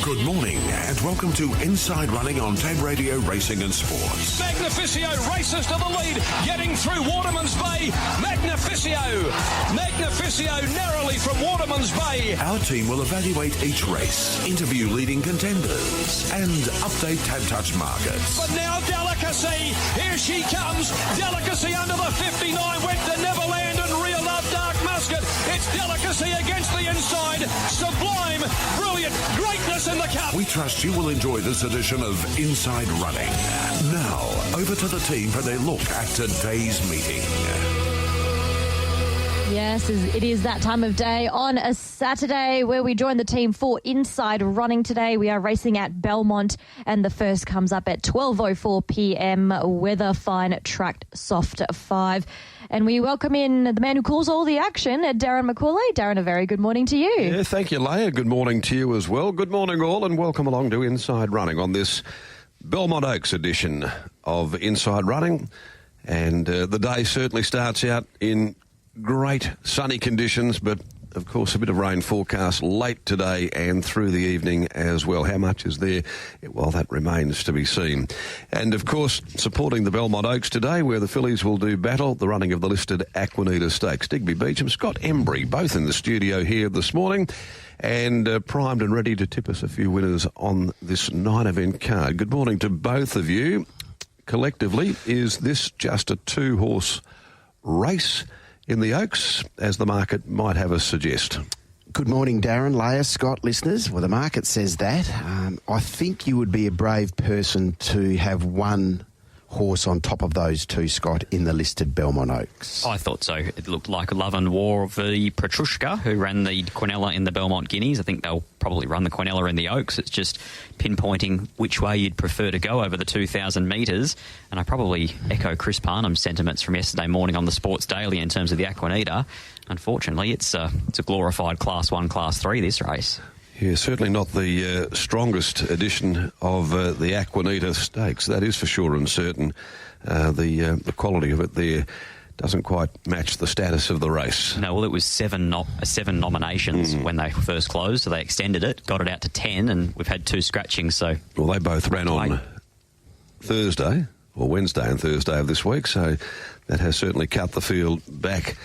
Good morning and welcome to Inside Running on Tab Radio Racing and Sports. Magnificio races to the lead, getting through Waterman's Bay. Magnificio narrowly from Waterman's Bay. Our team will evaluate each race, interview leading contenders and update Tab Touch markets. But now Delicacy, here she comes. Delicacy under the 59 went to Neverland and Real Love Dark Musket. It's Delicacy against the inside. Sublime, brilliant, greatness in the cup. We trust you will enjoy this edition of Inside Running. Now, over to the team for their look at today's meeting. Yes, it is that time of day on a Saturday where we join the team for Inside Running today. We are racing at Belmont and the first comes up at 12:04 p.m. Weather fine, tracked soft 5. And we welcome in the man who calls all the action, Darren McAullay. Darren, a very good morning to you. Yeah, thank you, Leah. Good morning to you as well. Good morning all and welcome along to Inside Running on this Belmont Oaks edition of Inside Running. And the day certainly starts out in great sunny conditions, but of course a bit of rain forecast late today and through the evening as well. How much is there? Well, that remains to be seen. And of course, supporting the Belmont Oaks today, where the fillies will do battle, the running of the listed Aquanita Stakes. Digby Beacham, Scott Embry, both in the studio here this morning and primed and ready to tip us a few winners on this 9-event card. Good morning to both of you. Collectively, is this just a 2-horse race in the Oaks, as the market might have us suggest? Good morning, Darren, Leah, Scott, listeners. Well, the market says that. I think you would be a brave person to have one horse on top of those two, Scott, in the listed Belmont Oaks. I thought so. It looked like Love and War of the Petrushka, who ran the Quinella in the Belmont Guineas. I think they'll probably run the Quinella in the Oaks. It's just pinpointing which way you'd prefer to go over the 2,000 metres. And I probably echo Chris Parnham's sentiments from yesterday morning on the Sports Daily in terms of the Aquanita. Unfortunately, it's a glorified Class 1, Class 3, this race. Yeah, certainly not the strongest edition of the Aquanita Stakes. That is for sure and certain. The quality of it there doesn't quite match the status of the race. No, well, it was seven nominations when they first closed, so they extended it, got it out to 10, and we've had 2 scratchings. So, well, they both ran on Thursday, or Wednesday and Thursday of this week, so that has certainly cut the field back.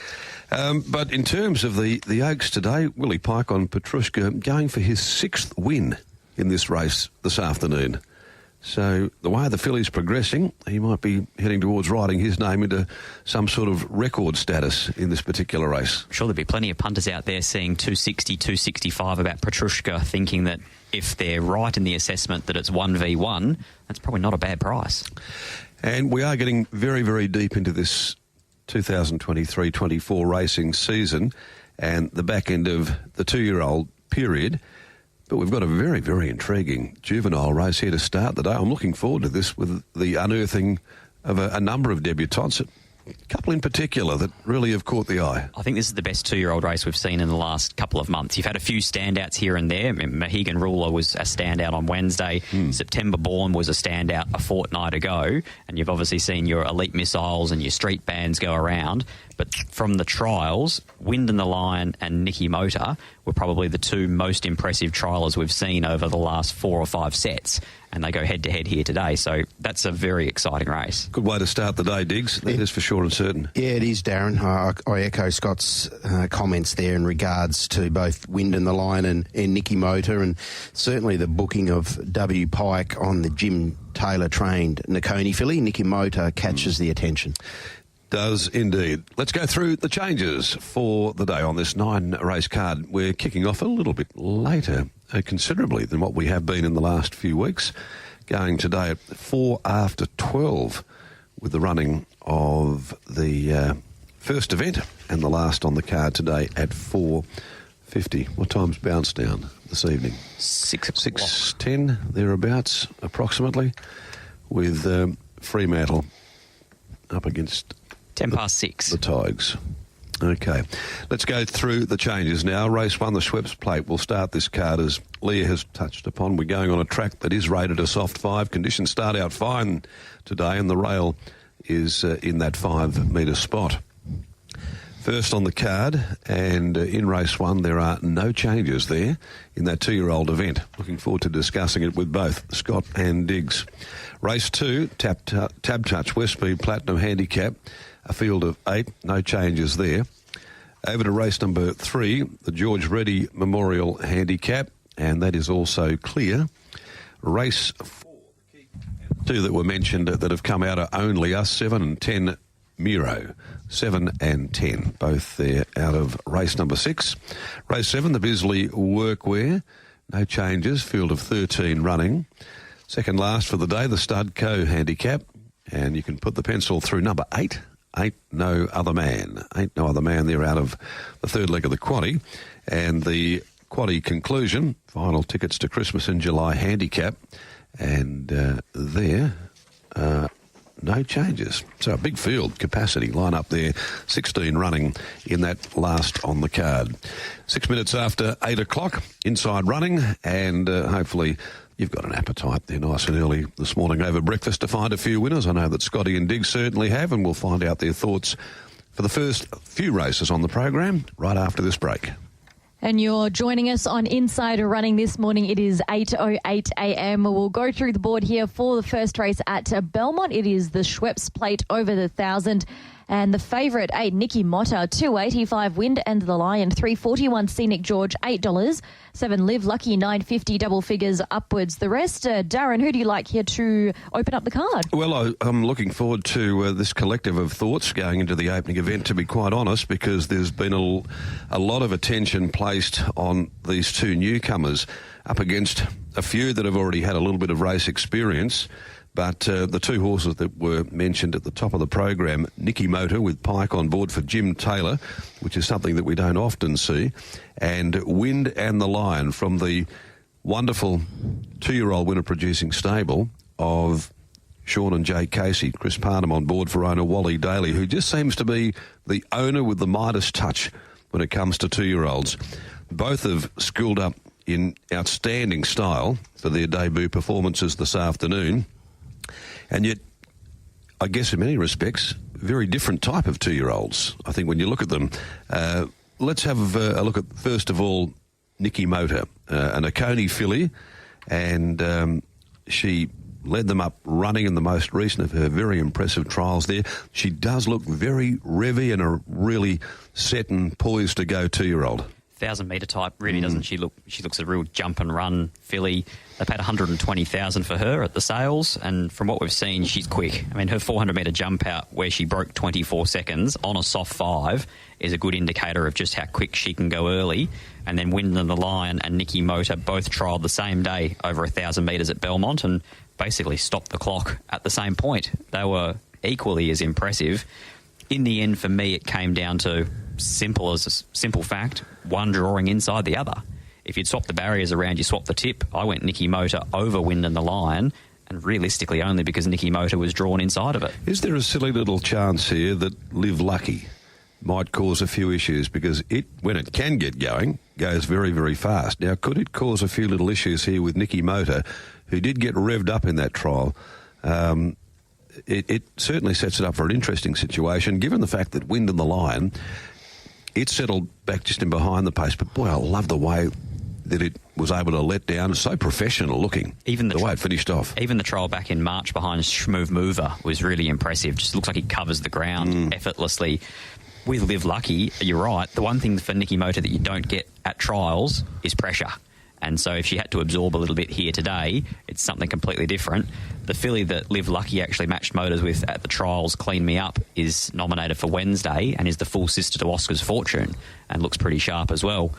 But in terms of the Oaks today, Willie Pike on Petrushka going for his 6th win in this race this afternoon. So the way the filly's progressing, he might be heading towards writing his name into some sort of record status in this particular race. I'm sure there'll be plenty of punters out there seeing 260, 265 about Petrushka, thinking that if they're right in the assessment that it's 1v1, that's probably not a bad price. And we are getting very, very deep into this 2023-24 racing season and the back end of the 2-year-old period. But we've got a very, very intriguing juvenile race here to start the day. I'm looking forward to this with the unearthing of a number of debutants, a couple in particular that really have caught the eye. I think this is the best 2-year-old race we've seen in the last couple of months. You've had a few standouts here and there. Mohegan Ruler was a standout on Wednesday. September Born was a standout a fortnight ago. And you've obviously seen your Elite Missiles and your Street Bands go around. But from the trials, Wind and the Lion and Nicky Motor were probably the 2 most impressive trialers we've seen over the last 4 or 5 sets. And they go head-to-head here today. So that's a very exciting race. Good way to start the day, Diggs. That is for sure and certain. Yeah, it is, Darren. I echo Scott's comments there in regards to both Wind and the Lion and Nicky Motor, and certainly the booking of W. Pike on the Jim Taylor-trained Nakoni filly. Nicky Motor catches the attention. Does indeed. Let's go through the changes for the day on this 9-race card. We're kicking off a little bit later, considerably, than what we have been in the last few weeks. Going today at 4 after 12 with the running of the first event and the last on the card today at 4:50. What time's bounce down this evening? 6:10, thereabouts, approximately, with Fremantle up against 6:10. The Tigers. Okay, let's go through the changes now. Race 1, the Schweppes Plate, will start this card as Leah has touched upon. We're going on a track that is rated a soft 5. Conditions start out fine today and the rail is in that 5 metre spot. First on the card, and in race 1 there are no changes there in that 2-year-old event. Looking forward to discussing it with both Scott and Diggs. Race 2, Tab Touch, West Speed Platinum Handicap, a field of 8, no changes there. Over to race number 3, the George Reddy Memorial Handicap, and that is also clear. Race 4, the 2 that were mentioned that have come out are only us, 7 and 10 Miro. 7 and 10, both there out of race number 6. Race 7, the Bisley Workwear, no changes, field of 13 running. Second last for the day, the Stud Co Handicap, and you can put the pencil through number 8. Ain't No Other Man. Ain't No Other Man there out of the third leg of the quaddie. And the quaddie conclusion, final tickets to Christmas in July handicap, and there... no changes. So a big field capacity line up there, 16 running in that last on the card. 6 minutes after 8 o'clock, inside running, and hopefully you've got an appetite there nice and early this morning over breakfast to find a few winners. I know that Scotty and Diggs certainly have, and we'll find out their thoughts for the first few races on the program right after this break. And you're joining us on Inside Running this morning. It is 8:08 a.m. We'll go through the board here for the first race at Belmont. It is the Schweppes Plate over the 1,000. And the favourite, 8, Nikki Motta, 285 Wind and the Lion, 341 Scenic George, $8. 7 Live Lucky, 950 double figures upwards. The rest, Darren, who do you like here to open up the card? Well, I'm looking forward to this collective of thoughts going into the opening event, to be quite honest, because there's been a lot of attention placed on these 2 newcomers up against a few that have already had a little bit of race experience. But the 2 horses that were mentioned at the top of the program, Nikki Motta with Pike on board for Jim Taylor, which is something that we don't often see, and Wind and the Lion from the wonderful 2-year-old winner-producing stable of Sean and Jay Casey. Chris Parnham on board for owner Wally Daly, who just seems to be the owner with the Midas touch when it comes to 2-year-olds. Both have schooled up in outstanding style for their debut performances this afternoon. And yet, I guess in many respects, very different type of 2-year-olds. I think when you look at them, let's have a look at, first of all, Nikki Motta, an Oconee filly, and she led them up running in the most recent of her very impressive trials there. She does look very revvy and a really set and poised to go 2-year-old. 1,000-metre type, really, doesn't she look? She looks a real jump and run filly. They've paid $120,000 for her at the sales, and from what we've seen, she's quick. I mean, her 400-metre jump out where she broke 24 seconds on a soft 5 is a good indicator of just how quick she can go early. And then Wind and the Lion and Nikki Motta both trialled the same day over 1,000 metres at Belmont and basically stopped the clock at the same point. They were equally as impressive. In the end, for me, it came down to simple fact, one drawing inside the other. If you'd swap the barriers around, you swap the tip. I went Nikki Motta over Wind and the Lion, and realistically only because Nikki Motta was drawn inside of it. Is there a silly little chance here that Live Lucky might cause a few issues, because it, when it can get going, goes very, very fast? Now, could it cause a few little issues here with Nikki Motta, who did get revved up in that trial? It certainly sets it up for an interesting situation, given the fact that Wind and the Lion, it settled back just in behind the pace. But, boy, I love the way that it was able to let down. It's so professional looking, even the way it finished off. Even the trial back in March behind Schmoove Mover was really impressive. Just looks like he covers the ground effortlessly. With Live Lucky, you're right, the one thing for Nikki Motta that you don't get at trials is pressure. And so if she had to absorb a little bit here today, it's something completely different. The filly that Live Lucky actually matched motors with at the trials, Clean Me Up, is nominated for Wednesday and is the full sister to Oscar's Fortune and looks pretty sharp as well.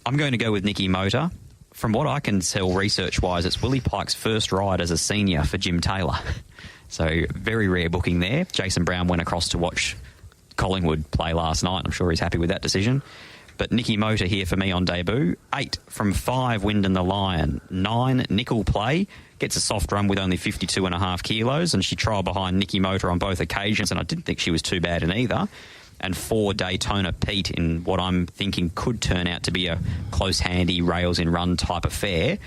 I'm going to go with Nikki Motta. From what I can tell research-wise, it's Willie Pike's first ride as a senior for Jim Taylor. So very rare booking there. Jason Brown went across to watch Collingwood play last night. I'm sure he's happy with that decision. But Nikki Motta here for me on debut. 8 from 5, Wind and the Lion. 9, Nickel Play. Gets a soft run with only 52.5 kilos, and she trialled behind Nikki Motta on both occasions, and I didn't think she was too bad in either. And 4, Daytona Pete, in what I'm thinking could turn out to be a close, handy, rails in run type affair.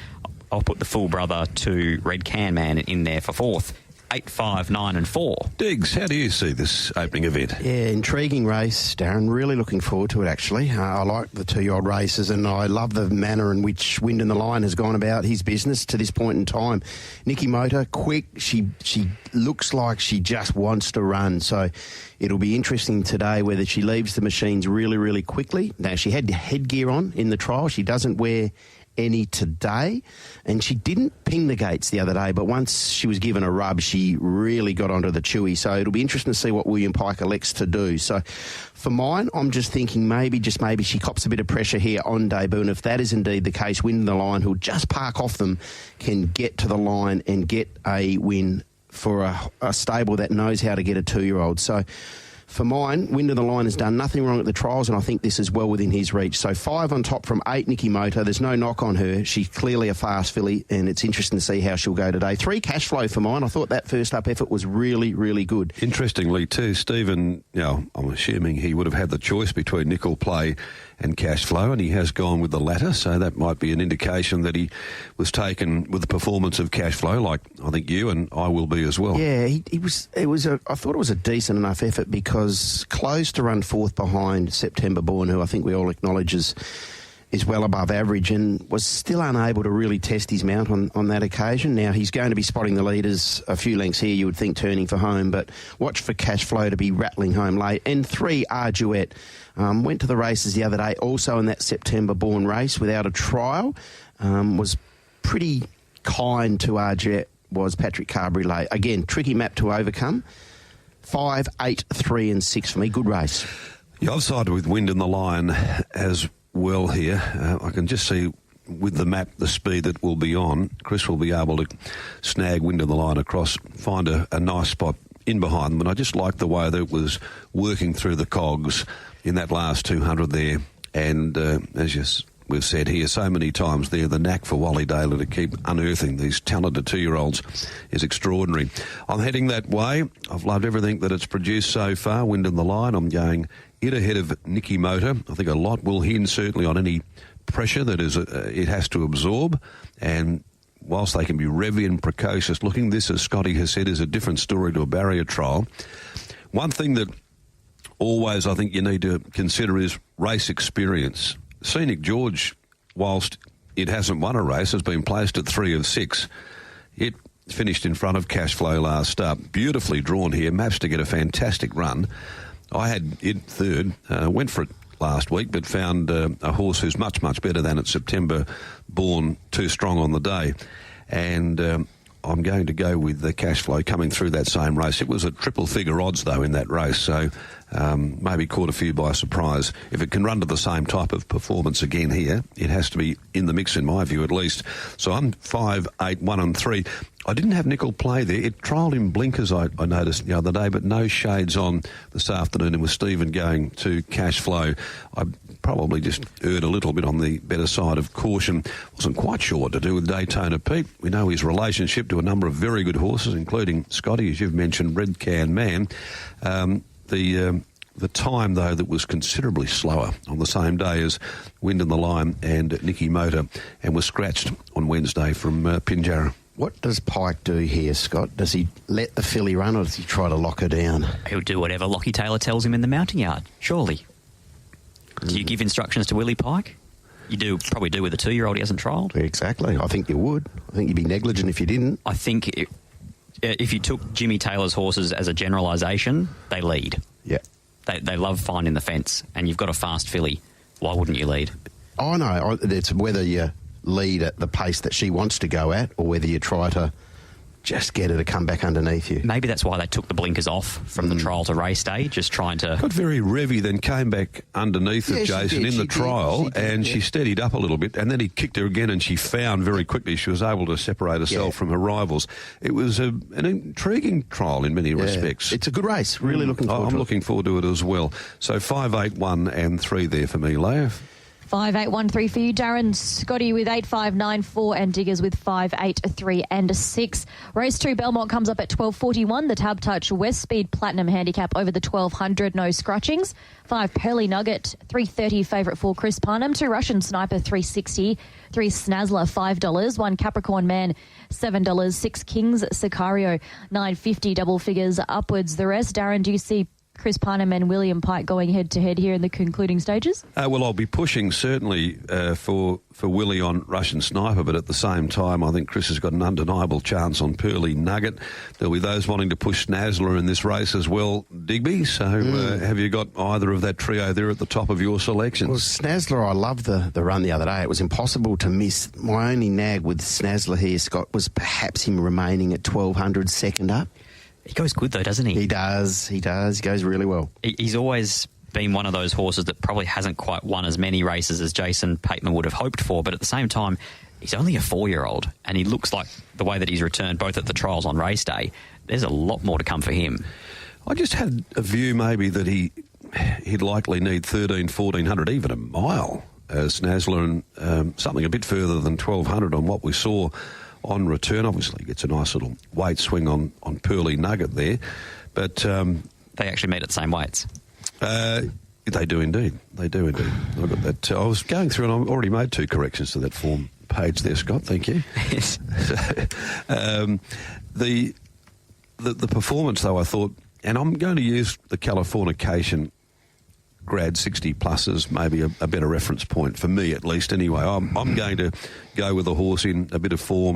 I'll put the full brother to Red Can Man in there for 4th. 8, 5, 9 and 4. Diggs, how do you see this opening event? Yeah, intriguing race, Darren. Really looking forward to it, actually. I like the 2-year-old races, and I love the manner in which Wind in the Line has gone about his business to this point in time. Nicky Motor, quick. She looks like she just wants to run. So it'll be interesting today whether she leaves the machines really, really quickly. Now, she had headgear on in the trial. She doesn't wear any today, and she didn't ping the gates the other day, but once she was given a rub, she really got onto the chewy. So it'll be interesting to see what William Pike elects to do. So for mine, I'm just thinking maybe she cops a bit of pressure here on debut, and if that is indeed the case, Wind in the Line, who'll just park off them, can get to the line and get a win for a stable that knows how to get a 2-year-old. So for mine, Wind in the Line has done nothing wrong at the trials, and I think this is well within his reach. So 5 on top from 8, Nicky Motor. There's no knock on her. She's clearly a fast filly, and it's interesting to see how she'll go today. 3 cash flow for mine. I thought that first up effort was really, really good. Interestingly too, Stephen, I'm assuming he would have had the choice between Nickel Play and cash flow, and he has gone with the latter, so that might be an indication that he was taken with the performance of cash flow, like I think you and I will be as well. Yeah, I thought it was a decent enough effort because close to run 4th behind September Born, who I think we all acknowledge is well above average, and was still unable to really test his mount on that occasion. Now, he's going to be spotting the leaders a few lengths here, you would think, turning for home, but watch for cash flow to be rattling home late. And 3, Arduette. Went to the races the other day, also in that September Born race without a trial. Was pretty kind to Arduette, was Patrick Carberry. Again, tricky map to overcome. 5, 8, 3 and 6 for me. Good race. Yeah, I've sided with Wind in the Line as well here. I can just see with the map the speed that will be on. Chris will be able to snag Wind in the Line across, find a nice spot in behind them, and I just like the way that it was working through the cogs in that last 200 there. And as we've said here so many times there, the knack for Wally Daly to keep unearthing these talented 2-year-olds is extraordinary. I'm heading that way. I've loved everything that it's produced so far. Wind in the Line, I'm going it ahead of Nicky Motor. I think a lot will hinge certainly on any pressure that it has to absorb, and whilst they can be revvy and precocious looking, this, as Scotty has said, is a different story to a barrier trial. One thing that always I think you need to consider is race experience. Scenic George, whilst it hasn't won a race, has been placed at 3 of 6. It finished in front of Cash Flow last up. Beautifully drawn here, maps to get a fantastic run. I had it 3rd, went for it last week, but found a horse who's much, much better than its September Born, too strong on the day. And I'm going to go with the Cash Flow coming through that same race. It was at triple figure odds, though, in that race, so maybe caught a few by surprise. If it can run to the same type of performance again here, it has to be in the mix, in my view, at least. So I'm 5, 8, 1 and 3. I didn't have Nickel Play there. It trialled in blinkers, I noticed the other day, but no shades on this afternoon. And with Stephen going to Cash Flow, I probably just erred a little bit on the better side of caution. Wasn't quite sure what to do with Daytona Pete. We know his relationship to a number of very good horses, including Scotty, as you've mentioned, Red Can Man. The time, though, that was considerably slower on the same day as Wind in the Line and Nicky Motor, and was scratched on Wednesday from Pinjarra. What does Pike do here, Scott? Does he let the filly run, or does he try to lock her down? He'll do whatever Lockie Taylor tells him in the mounting yard, surely. Do you give instructions to Willie Pike? You probably do with a 2-year-old he hasn't trialled. Exactly. I think you would. I think you'd be negligent if you didn't. I think if you took Jimmy Taylor's horses as a generalisation, they lead. Yeah. They love finding the fence, and you've got a fast filly. Why wouldn't you lead? Oh, no. It's whether you lead at the pace that she wants to go at, or whether you try to just get her to come back underneath you. Maybe that's why they took the blinkers off from the trial to race day, just trying to... Got very revvy, then came back underneath it, Jason, in the trial, and she steadied up a little bit, and then he kicked her again, and she found very quickly she was able to separate herself from her rivals. It was an intriguing trial in many respects. It's a good race. Really looking forward to it. I'm looking forward to it as well. So 5, 8, 1 and 3 there for me, Leo. 5813 for you, Darren. Scotty with 8594 and Diggers with 583 and 6. Race 2, Belmont comes up at 12:41. The Tab Touch West Speed Platinum Handicap over the 1200, no scratchings. 5 Pearly Nugget, 330 favourite for Chris Parnham. 2 Russian Sniper, 360. 3 Snazzler, $5. 1 Capricorn Man, $7. 6 Kings Sicario, $9.50. Double figures upwards. The rest, Darren, do you see Chris Parnham and William Pike going head-to-head here in the concluding stages? Well, I'll be pushing certainly for Willie on Russian Sniper, but at the same time, I think Chris has got an undeniable chance on Pearly Nugget. There'll be those wanting to push Snazzler in this race as well, Digby. So have you got either of that trio there at the top of your selections? Well, Snazzler, I loved the run the other day. It was impossible to miss. My only nag with Snazzler here, Scott, was perhaps him remaining at 1200 second up. He goes good, though, doesn't he? He does. He goes really well. He's always been one of those horses that probably hasn't quite won as many races as Jason Pateman would have hoped for, but at the same time, he's only a 4-year-old, and he looks like the way that he's returned both at the trials on race day, there's a lot more to come for him. I just had a view maybe that he'd likely need 1400, even a mile, Snazzler, and something a bit further than 1200 on what we saw on return. Obviously gets a nice little weight swing on Pearly Nugget there, but they actually meet at the same weights. They do indeed. I got that. I was going through and I've already made 2 corrections to that form page there, Scott. Thank you. Yes. The performance, though, I thought, and I'm going to use the Californication grad 60 plus as maybe a better reference point for me, at least. Anyway, I'm going to go with a horse in a bit of form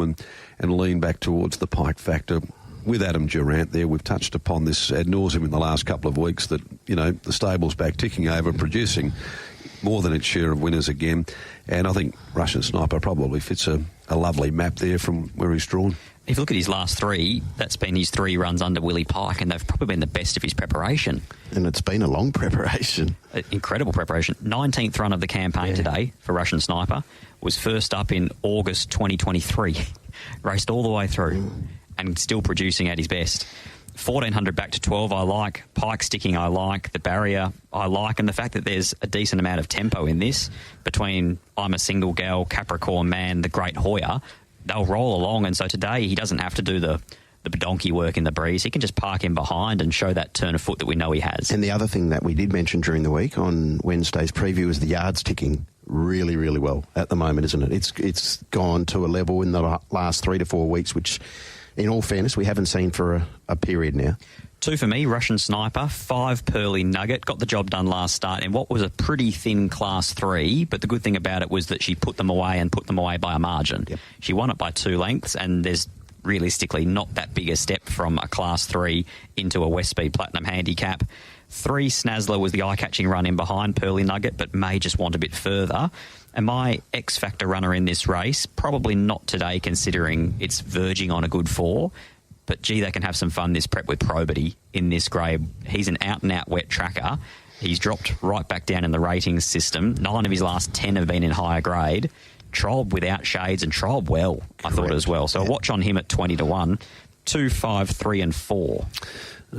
and lean back towards the Pike factor with Adam Durant there. We've touched upon this ad nauseum in the last couple of weeks that, you know, the stable's back ticking over, producing more than its share of winners again. And I think Russian Sniper probably fits a lovely map there from where he's drawn. If you look at his last 3, that's been his 3 runs under Willie Pike, and they've probably been the best of his preparation. And it's been a long preparation. Incredible preparation. 19th run of the campaign today for Russian Sniper. Was first up in August 2023. Raced all the way through and still producing at his best. 1400 back to 12 I like. Pike sticking I like. The barrier I like. And the fact that there's a decent amount of tempo in this between I'm a Single Gal, Capricorn Man, the Great Hoya, they'll roll along. And so today he doesn't have to do the donkey work in the breeze. He can just park in behind and show that turn of foot that we know he has. And the other thing that we did mention during the week on Wednesday's preview is the yards ticking really, really well at the moment, isn't it? It's gone to a level in the last 3 to 4 weeks, which, in all fairness, we haven't seen for a period now. 2 for me, Russian Sniper. 5 Pearly Nugget. Got the job done last start in what was a pretty thin Class 3, but the good thing about it was that she put them away by a margin. Yep. She won it by 2 lengths, and there's realistically not that big a step from a Class 3 into a West Speed Platinum handicap. 3 Snazzler was the eye-catching run in behind Pearly Nugget, but may just want a bit further. And my X-Factor runner in this race, probably not today considering it's verging on a good 4, but gee, they can have some fun this prep with Probity in this grade. He's an out-and-out wet tracker. He's dropped right back down in the ratings system. 9 of his last 10 have been in higher grade. Trolled without shades and trolled well, I thought as well. So a watch on him at 20 to 1. 2, 5, 3 and 4.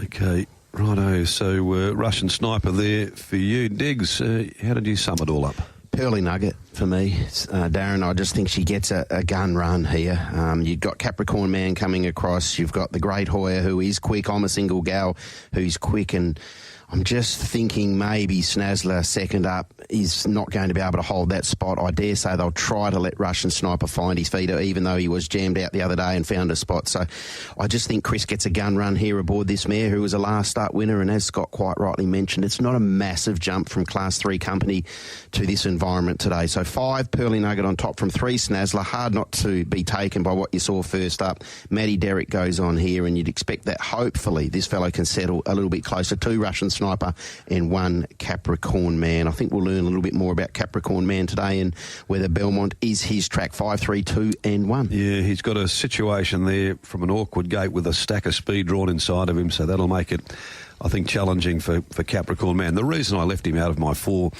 Okay, righto. So Russian Sniper there for you. Diggs, how did you sum it all up? Pearly Nugget for me, Darren. I just think she gets a gun run here. You've got Capricorn Man coming across. You've got the Great Hoya, who is quick. I'm a Single Gal, who's quick, and I'm just thinking maybe Snazzler second up is not going to be able to hold that spot. I dare say they'll try to let Russian Sniper find his feet, even though he was jammed out the other day and found a spot. So I just think Chris gets a gun run here aboard this mare, who was a last start winner. And as Scott quite rightly mentioned, it's not a massive jump from Class 3 company to this environment today. So 5 Pearly Nugget on top from 3 Snazzler. Hard not to be taken by what you saw first up. Matty Derrick goes on here, and you'd expect that hopefully this fellow can settle a little bit closer to Russian Sniper and 1 Capricorn Man. I think we'll learn a little bit more about Capricorn Man today and whether Belmont is his track. 5, 3, 2 and 1. Yeah, he's got a situation there from an awkward gate with a stack of speed drawn inside of him, so that'll make it, I think, challenging for Capricorn Man. The reason I left him out of my 4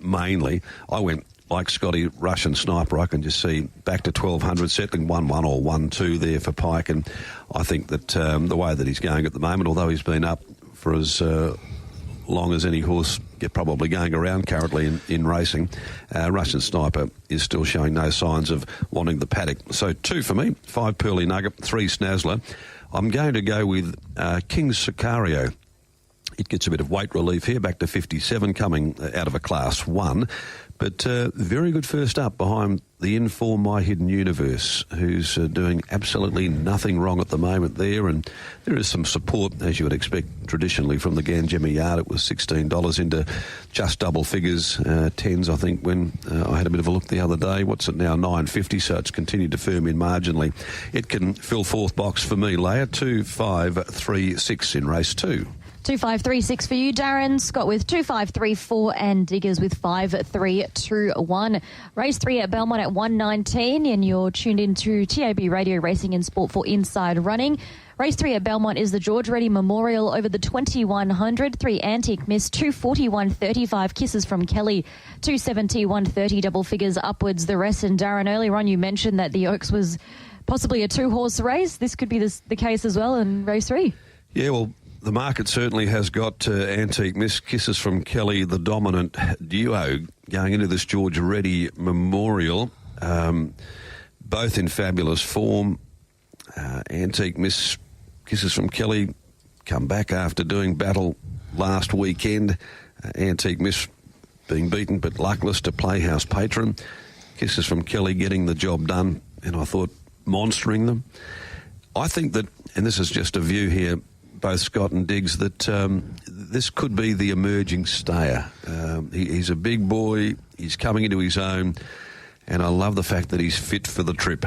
mainly, I went like Scotty, Russian Sniper. I can just see back to 1200 settling 1-1 or 1-2 there for Pike, and I think that the way that he's going at the moment, although he's been up for as long as any horse probably going around currently in racing. Russian Sniper is still showing no signs of wanting the paddock. So 2 for me, 5 Pearly Nugget, 3 Snazzler. I'm going to go with King Sicario. It gets a bit of weight relief here, back to 57, coming out of a Class 1. But very good first up behind the in-form My Hidden Universe, who's doing absolutely nothing wrong at the moment there. And there is some support, as you would expect, traditionally from the Ganjemi yard. It was $16 into just double figures, tens, I think, when I had a bit of a look the other day. What's it now? $9.50, so it's continued to firm in marginally. It can fill 4th box for me, Leia. 2, 5, 3, 6 in race 2. 2536 for you, Darren. Scott with 2534 and Diggers with 5321. Race 3 at Belmont at 119, and you're tuned into TAB Radio Racing and Sport for Inside Running. Race 3 at Belmont is the George Reddy Memorial over the 2100. 3 Antique Miss, 241.35 Kisses from Kelly, 270.130 double figures upwards. The rest. And Darren, earlier on you mentioned that the Oaks was possibly a 2-horse race. This could be the case as well in race 3. Yeah, well, the market certainly has got Antique Miss, Kisses from Kelly, the dominant duo going into this George Reddy Memorial, both in fabulous form. Antique Miss, Kisses from Kelly come back after doing battle last weekend. Antique Miss being beaten but luckless to Playhouse Patron. Kisses from Kelly getting the job done, and I thought monstering them. I think that, and this is just a view here, both Scott and Diggs, that this could be the emerging stayer. He's a big boy, he's coming into his own, and I love the fact that he's fit for the trip,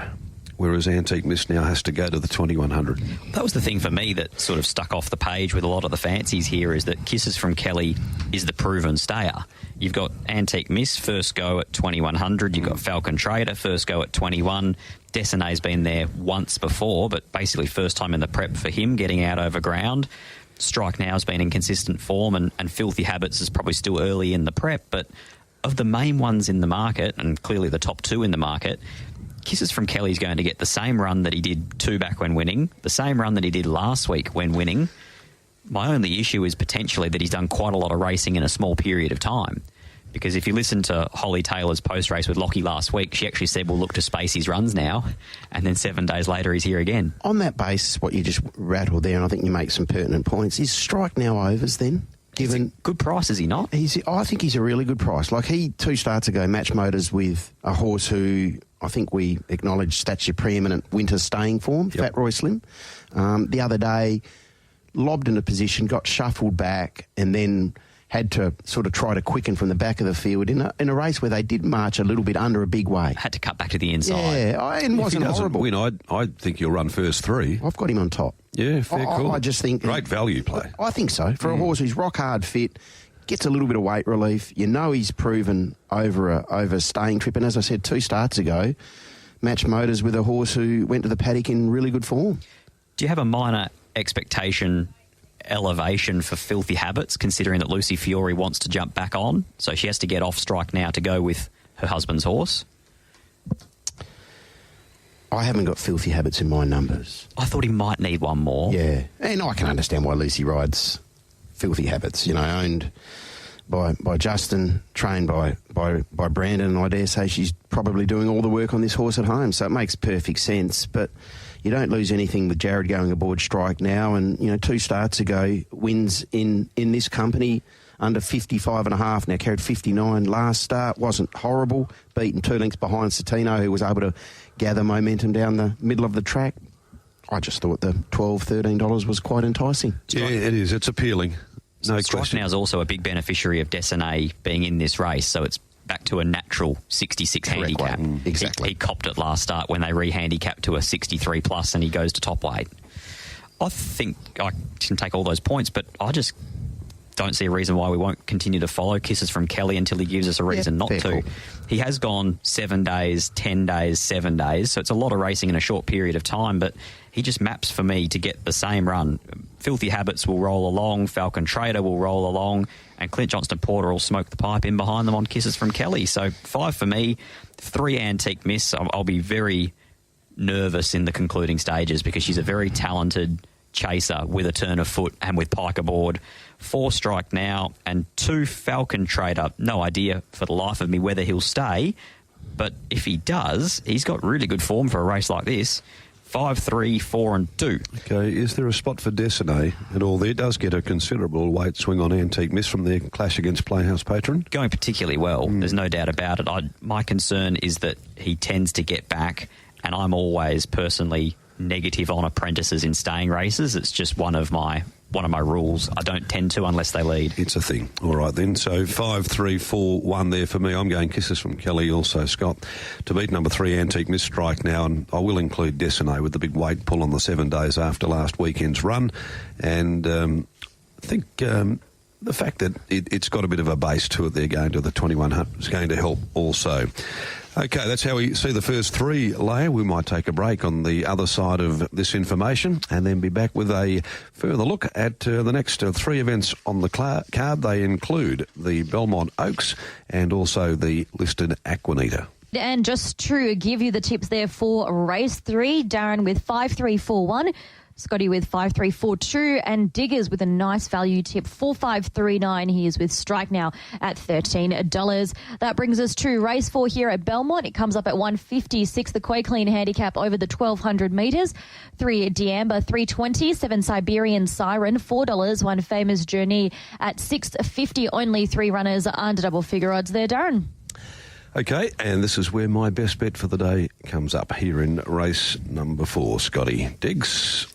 whereas Antique Miss now has to go to the 2100. That was the thing for me that sort of stuck off the page with a lot of the fancies here, is that Kisses from Kelly is the proven stayer. You've got Antique Miss, first go at 2100. You've got Falcon Trader, first go at 21. Desane's been there once before, but basically first time in the prep for him, getting out over ground. Strike Now has been in consistent form, and Filthy Habits is probably still early in the prep. But of the main ones in the market, and clearly the top 2 in the market, Kisses from Kelly's going to get the same run that he did 2 back when winning, the same run that he did last week when winning. My only issue is potentially that he's done quite a lot of racing in a small period of time. Because if you listen to Holly Taylor's post-race with Lockie last week, she actually said, we'll look to space his runs now. And then 7 days later, he's here again. On that basis, what you just rattled there, and I think you make some pertinent points, is Strike Now overs then? Given good price, is he not? I think he's a really good price. Like, he 2 starts ago matched motors with a horse who I think we acknowledge that's your preeminent winter staying form, Fat Roy Slim. The other day, lobbed into position, got shuffled back, and then had to sort of try to quicken from the back of the field in a race where they did march a little bit under a big weight. Had to cut back to the inside. Yeah, and wasn't horrible. Win, I think he'll run first 3. I've got him on top. Yeah, fair call. I just think... Great value play. I think so. For a horse who's rock hard fit, gets a little bit of weight relief, you know he's proven over a staying trip. And as I said 2 starts ago, matched motors with a horse who went to the paddock in really good form. Do you have a minor expectation elevation for Filthy Habits, considering that Lucy Fiore wants to jump back on, so she has to get off Strike Now to go with her husband's horse? I haven't got Filthy Habits in my numbers. I thought he might need one more. Yeah, and I can understand why Lucy rides Filthy Habits, you know, owned by Justin, trained by Brandon, and I dare say she's probably doing all the work on this horse at home, so it makes perfect sense. But you don't lose anything with Jared going aboard Strike Now, and, you know, 2 starts ago, wins in this company under 55.5, now carried 59 last start, wasn't horrible, beaten 2 lengths behind Satino, who was able to gather momentum down the middle of the track. I just thought the $12, $13 was quite enticing. Yeah, it is. It's appealing. No Strike Now is also a big beneficiary of Desane being in this race, so it's back to a natural 66 handicap. Exactly. He copped it last start when they re-handicapped to a 63 plus, and he goes to top weight. I think I can take all those points, but I just don't see a reason why we won't continue to follow Kisses from Kelly until he gives us a reason not to. Cool. He has gone 7 days, 10 days, 7 days, so it's a lot of racing in a short period of time, but he just maps for me to get the same run. Filthy Habits will roll along, Falcon Trader will roll along, and Clint Johnston Porter will smoke the pipe in behind them on Kisses from Kelly. So 5 for me, 3 Antique Miss. I'll be very nervous in the concluding stages because she's a very talented chaser with a turn of foot and with pike aboard. 4 Strike Now, and 2 Falcon Trader. No idea for the life of me whether he'll stay, but if he does, he's got really good form for a race like this. 5, 3, 4 and 2. Okay, is there a spot for Destiny at all there? Does get a considerable weight swing on Antique Miss from their clash against Playhouse Patron. Going particularly well, there's no doubt about it. My concern is that he tends to get back, and I'm always personally negative on apprentices in staying races. It's just one of my rules. I don't tend to unless they lead. It's a thing. All right then. So 5, 3, 4, 1 there for me. I'm going kisses from Kelly, also Scott, to beat number 3 Antique Miss Strike Now, and I will include Destiny with the big weight pull on the 7 days after last weekend's run, and I think the fact that it's got a bit of a base to it there going to the 2100 is going to help also. Okay, that's how we see the first 3 layer. We might take a break on the other side of this information and then be back with a further look at the next 3 events on the card. They include the Belmont Oaks and also the listed Aquanita. And just to give you the tips there for race 3, Darren with 5-3-4-1. Scotty with 5-3-4-2, and Diggers with a nice value tip 4-5-3-9. He is with Strike Now at $13. That brings us to race 4 here at Belmont. It comes up at 156, the Quay handicap over the 1,200 metres. 3 D'Amber, 320, 7 Siberian Siren, $4. 1 Famous Journey at $6.50. Only 3 runners under double figure odds there, Darren. Okay, and this is where my best bet for the day comes up here in race number 4, Scotty. Diggs.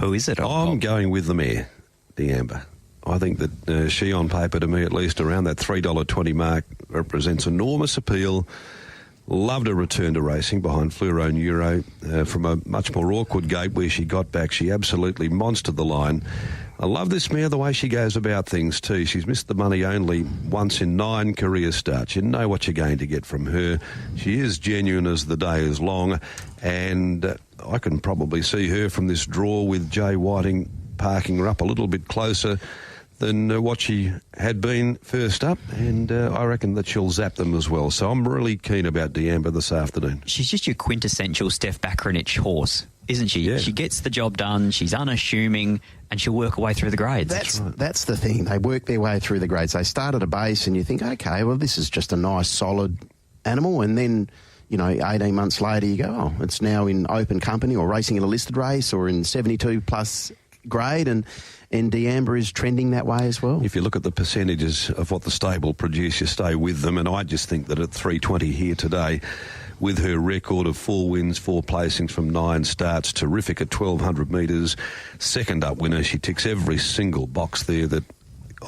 Who is it? I'm going with the mare, D'Amber. I think that she, on paper, to me at least, around that $3.20 mark, represents enormous appeal. Loved her return to racing behind Fluoro Neuro from a much more awkward gate where she got back. She absolutely monstered the line. I love this mare, the way she goes about things too. She's missed the money only once in 9 career starts. You know what you're going to get from her. She is genuine as the day is long, and I can probably see her from this draw with Jay Whiting parking her up a little bit closer than what she had been first up, and I reckon that she'll zap them as well. So I'm really keen about D'Amber this afternoon. She's just your quintessential Steph Baccarinich horse, isn't she? Yeah. She gets the job done, she's unassuming, and she'll work her way through the grades. That's the thing. They work their way through the grades. They start at a base and you think, okay, well, this is just a nice, solid animal, and then 18 months later you go, oh, it's now in open company or racing in a listed race or in 72-plus grade, and D'Amber is trending that way as well. If you look at the percentages of what the stable produce, you stay with them, and I just think that at 320 here today, with her record of 4 wins, 4 placings from 9 starts, terrific at 1,200 metres, second up winner, she ticks every single box there that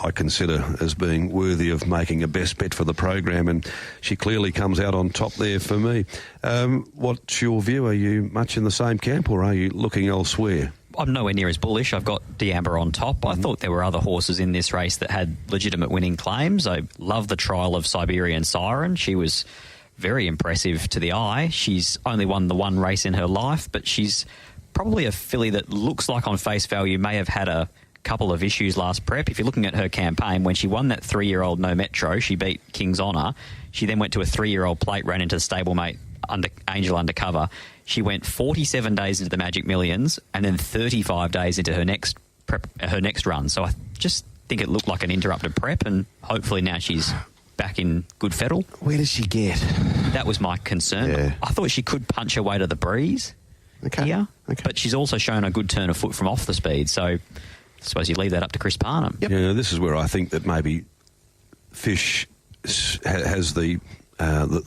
I consider as being worthy of making a best bet for the program, and she clearly comes out on top there for me. What's your view? Are you much in the same camp, or are you looking elsewhere? I'm nowhere near as bullish. I've got D'Amber on top. I thought there were other horses in this race that had legitimate winning claims. I love the trial of Siberian Siren. She was very impressive to the eye. She's only won the 1 race in her life, but she's probably a filly that looks like on face value may have had a couple of issues last prep. If you're looking at her campaign, when she won that 3-year-old No Metro, she beat King's Honour. She then went to a 3-year-old plate, ran into the stablemate Angel Undercover. She went 47 days into the Magic Millions and then 35 days into her next run. So I just think it looked like an interrupted prep, and hopefully now she's back in good fettle. Where does she get? That was my concern. Yeah. I thought she could punch her way to the breeze here, but she's also shown a good turn of foot from off the speed. So I suppose you leave that up to Chris Parnham. Yep. Yeah, this is where I think that maybe Fish has the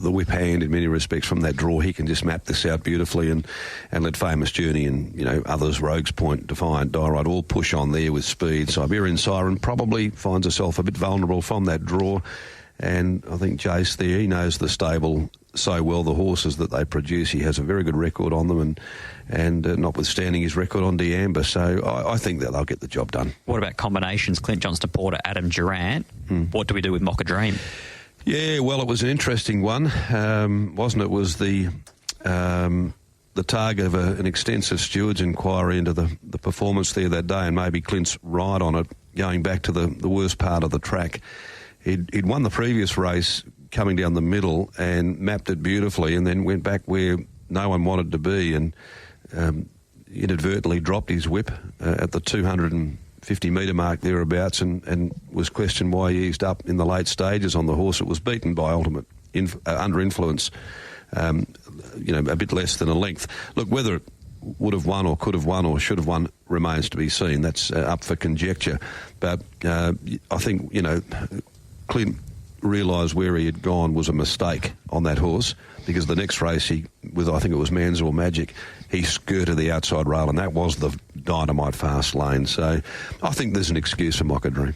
whip hand in many respects from that draw. He can just map this out beautifully and let Famous Journey and others, Rogues Point, Defiant, Diorite, all push on there with speed. Siberian Siren probably finds herself a bit vulnerable from that draw, and I think Jace there, he knows the stable so well, the horses that they produce. He has a very good record on them, and notwithstanding his record on D'Amber, so I think that they'll get the job done. What about combinations? Clint Johnston-Porter, Adam Durant. What do we do with Mocha Dream? Yeah, well, it was an interesting one, wasn't it? It was the target of an extensive stewards inquiry into the performance there that day, and maybe Clint's right on it, going back to the worst part of the track. He'd won the previous race coming down the middle and mapped it beautifully, and then went back where no one wanted to be, and inadvertently dropped his whip at the 200 50-metre mark thereabouts, and was questioned why he eased up in the late stages on the horse. It was beaten by ultimate under influence, a bit less than a length. Look, whether it would have won or could have won or should have won remains to be seen. That's up for conjecture. But I think, Clint realised where he had gone was a mistake on that horse, because the next race, I think it was Manzor Magic, he skirted the outside rail, and that was the dynamite fast lane. So I think there's an excuse for Mocha Dream.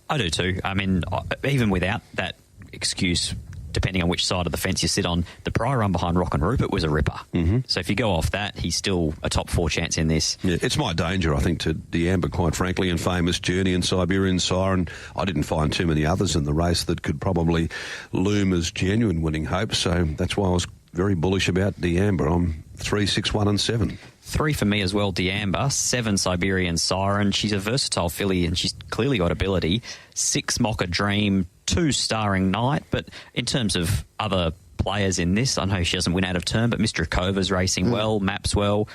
I do too. I mean, even without that excuse, depending on which side of the fence you sit on, the prior run behind Rock and Rupert was a ripper. Mm-hmm. So if you go off that, he's still a top 4 chance in this. Yeah, it's my danger, I think, to D'Amber, quite frankly, and Famous Journey and Siberian Siren. I didn't find too many others in the race that could probably loom as genuine winning hopes, so that's why I was very bullish about D'Amber. I'm 3, 6, 1 and 7. 3 for me as well, D'Amber. 7, Siberian Siren. She's a versatile filly and she's clearly got ability. 6, Mocha Dream. 2, Starring Knight. But in terms of other players in this, I know she doesn't win out of turn, but Mr. Akova's racing well, maps well.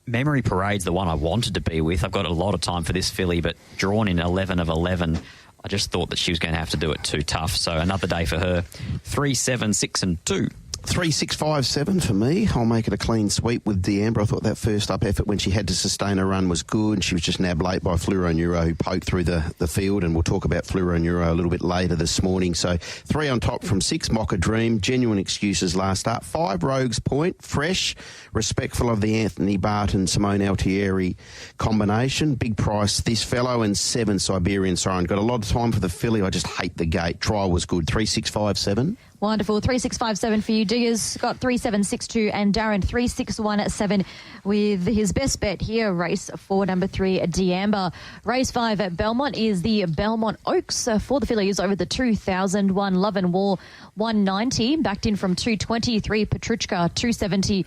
Memory Parade's the one I wanted to be with. I've got a lot of time for this filly, but drawn in 11 of 11, I just thought that she was going to have to do it too tough. So another day for her. 3, 7, 6 and 2. 3, 6, 5, 7 for me. I'll make it a clean sweep with D'Amber. I thought that first up effort when she had to sustain her run was good. She was just nabbed late by Fluoro Neuro, who poked through the field, and we'll talk about Fluoro Neuro a little bit later this morning. So 3 on top from 6, Mocha Dream. Genuine excuses last up. 5, Rogues Point. Fresh, respectful of the Anthony Barton, Simone Altieri combination. Big price, this fellow. And 7, Siberian Siren. Got a lot of time for the filly. I just hate the gate. Trial was good. 3, 6, 5, 7. Wonderful. 3, 6, 5, 7 for you. Diggers got 3, 7, 6, 2, and Darren 3, 6, 1, 7 with his best bet here. Race 4, number 3, D'Amber. Race 5 at Belmont is the Belmont Oaks for the fillies over the 2001 Love and War 190. Backed in from 220, 3 Petrushka 270.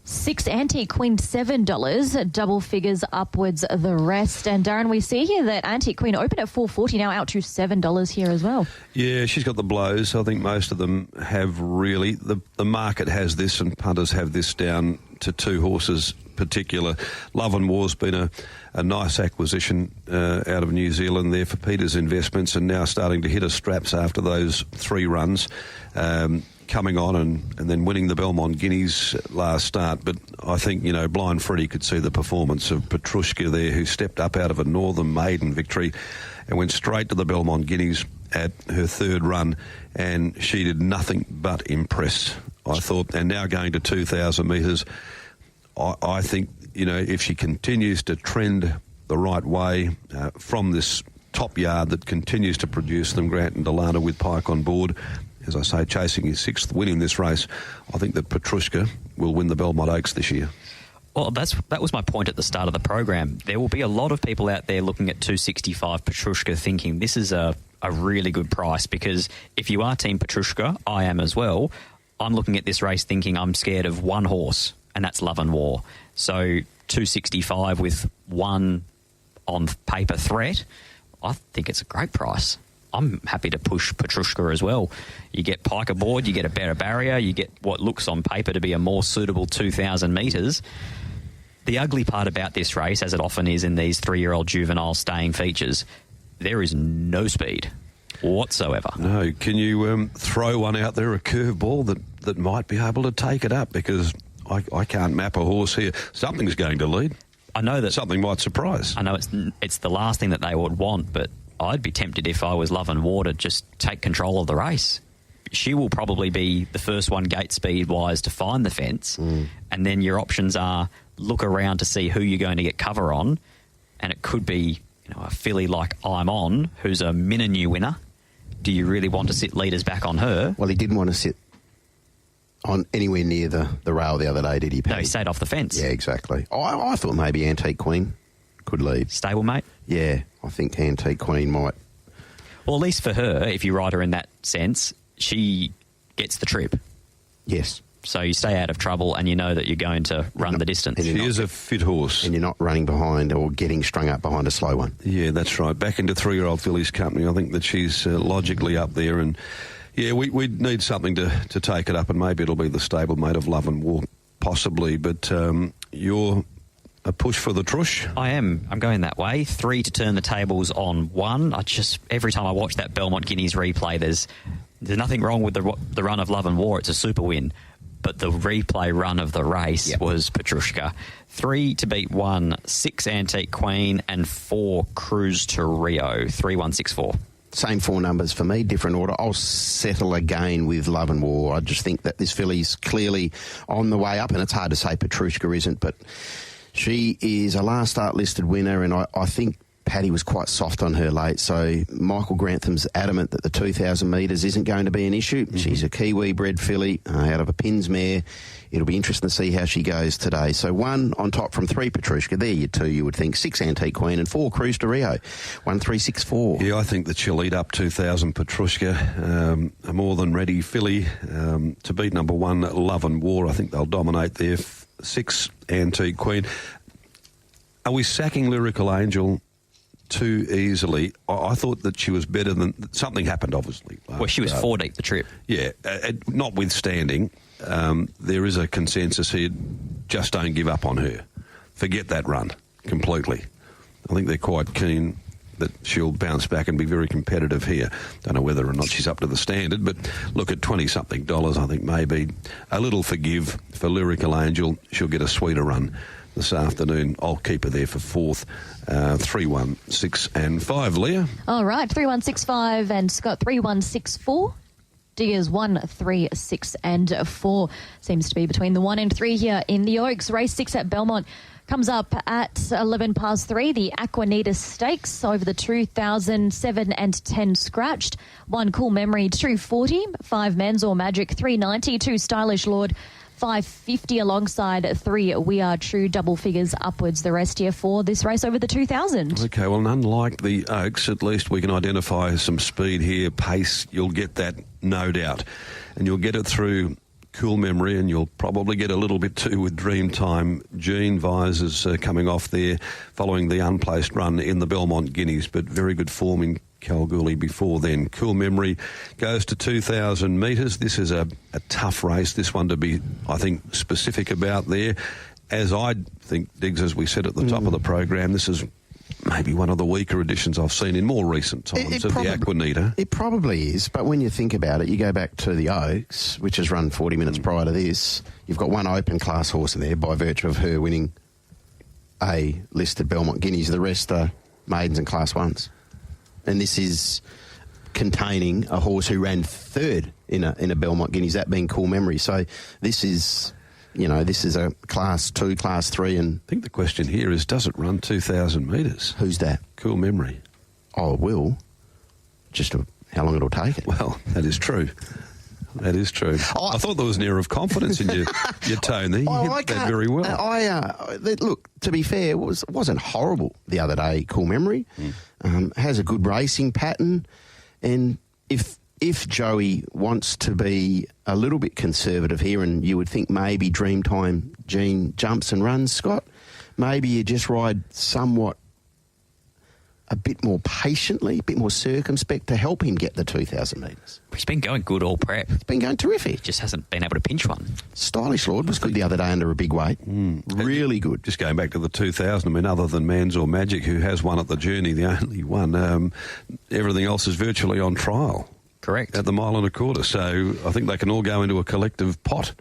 6 Antique Queen $7, double figures upwards the rest. And Darren, we see here that Antique Queen opened at $4.40, now out to $7 here as well. Yeah, she's got the blows. I think most of them have really. The market has this, and punters have this down to 2 horses particular. Love and War's been a nice acquisition out of New Zealand there for Peter's Investments, and now starting to hit her straps after those 3 runs. Coming on and then winning the Belmont Guineas last start. But I think, Blind Freddie could see the performance of Petrushka there, who stepped up out of a Northern Maiden victory and went straight to the Belmont Guineas at her 3rd run, and she did nothing but impress, I thought. And now going to 2,000 metres, I think, if she continues to trend the right way from this top yard that continues to produce them, Grant and Delana with Pike on board, as I say, chasing his 6th win in this race, I think that Petrushka will win the Belmont Oaks this year. Well, that was my point at the start of the program. There will be a lot of people out there looking at 265 Petrushka thinking this is a really good price, because if you are Team Petrushka, I am as well, I'm looking at this race thinking I'm scared of one horse, and that's Love and War. So 265 with 1 on paper threat, I think it's a great price. I'm happy to push Petrushka as well. You get Pike aboard, you get a better barrier, you get what looks on paper to be a more suitable 2,000 metres. The ugly part about this race, as it often is in these 3-year-old juvenile staying features, there is no speed whatsoever. No, can you throw one out there, a curveball that might be able to take it up? Because I can't map a horse here. Something's going to lead. I know that something might surprise. I know it's the last thing that they would want, but I'd be tempted if I was Love and War to just take control of the race. She will probably be the first one gate speed-wise to find the fence, and then your options are look around to see who you're going to get cover on, and it could be a filly like I'm On, who's a Mininu winner. Do you really want to sit leaders back on her? Well, he didn't want to sit on anywhere near the rail the other day, did he, Paddy? No, he stayed off the fence. Yeah, exactly. I thought maybe Antique Queen could lead. Stablemate? Yeah, I think Antique Queen might. Well, at least for her, if you ride her in that sense, she gets the trip. Yes. So you stay out of trouble and you know that you're going to run the distance. She is a fit horse. And you're not running behind or getting strung up behind a slow one. Yeah, that's right. Back into 3-year-old fillies company. I think that she's logically up there. And, yeah, we need something to take it up, and maybe it'll be the stablemate of Love and War, possibly. But your a push for the trush? I am. I'm going that way. 3 to turn the tables on 1. Every time I watch that Belmont Guineas replay, there's nothing wrong with the run of Love and War. It's a super win. But the replay run of the race was Petrushka. 3 to beat 1, 6 Antique Queen, and 4 Cruise to Rio. 3-1-6-4. Same 4 numbers for me, different order. I'll settle again with Love and War. I just think that this filly's clearly on the way up, and it's hard to say Petrushka isn't, but she is a last start listed winner, and I think Paddy was quite soft on her late, so Michael Grantham's adamant that the 2,000 metres isn't going to be an issue. Mm-hmm. She's a Kiwi-bred filly out of a Pins mare. It'll be interesting to see how she goes today. So 1 on top from 3 Petrushka. There you 2, you would think. 6 Antique Queen and 4 Cruise to Rio. 1-3-6-4. Yeah, I think that she'll eat up 2,000 Petrushka. A more than ready filly to beat number 1 Love and War. I think they'll dominate there. 6 Antique Queen. Are we sacking Lyrical Angel too easily? I thought that she was better than... Something happened, obviously. Well, she was 4 deep the trip. Yeah, notwithstanding, there is a consensus here, just don't give up on her. Forget that run completely. I think they're quite keen that she'll bounce back and be very competitive here. Don't know whether or not she's up to the standard, but look, at $20-something, I think maybe a little forgive for Lyrical Angel. She'll get a sweeter run this afternoon. I'll keep her there for 4th. 3, 1, 6 and 5. Leah? All right, 3, 1, 6, 5 and Scott 3, 1, 6, 4. Diggers 1, 3, 6 and 4. Seems to be between the 1 and 3 here in the Oaks. Race 6 at Belmont comes up at 3:11. The Aquanita Stakes over the 2,000, 7 and 10 scratched. 1 Cool Memory 240, 5 Men's or Magic 390, 2 Stylish Lord 550 alongside 3 We Are True, double figures upwards. The rest here for this race over the 2,000. Okay, well, unlike the Oaks, at least we can identify some speed here, pace. You'll get that, no doubt. And you'll get it through Cool Memory, and you'll probably get a little bit too with Dreamtime. Gene Visors coming off there following the unplaced run in the Belmont Guineas, but very good form in Kalgoorlie before then. Cool Memory goes to 2,000 metres. This is a tough race, this one to be, I think, specific about there. As I think, Diggs, as we said at the top of the program, this is maybe one of the weaker editions I've seen in more recent times of the Aquanita. It probably is, but when you think about it, you go back to the Oaks, which has run 40 minutes prior to this. You've got 1 open class horse in there by virtue of her winning a listed Belmont Guineas. The rest are maidens and class 1s. And this is containing a horse who ran 3rd in a Belmont Guineas, that being Cool Memory. So this is, this is a class 2, class 3. And I think the question here is, does it run 2,000 metres? Who's that? Cool Memory. Oh, it will. Just how long it'll take it. Well, that is true. That is true. I thought there was an air of confidence in your tone there. You hit that very well. Look, to be fair, it wasn't horrible the other day, Cool Memory. Has a good racing pattern. And if Joey wants to be a little bit conservative here, and you would think maybe Dreamtime Gene jumps and runs, Scott, maybe you just ride somewhat a bit more patiently, a bit more circumspect to help him get the 2,000 metres. He's been going good all prep. He's been going terrific. Just hasn't been able to pinch one. Stylish Lord was good the other day under a big weight. Really good. Just going back to the 2,000, I mean, other than Mans or Magic, who has won at the Journey, the only one, everything else is virtually on trial. Correct. At the 1.25 miles. So I think they can all go into a collective pot.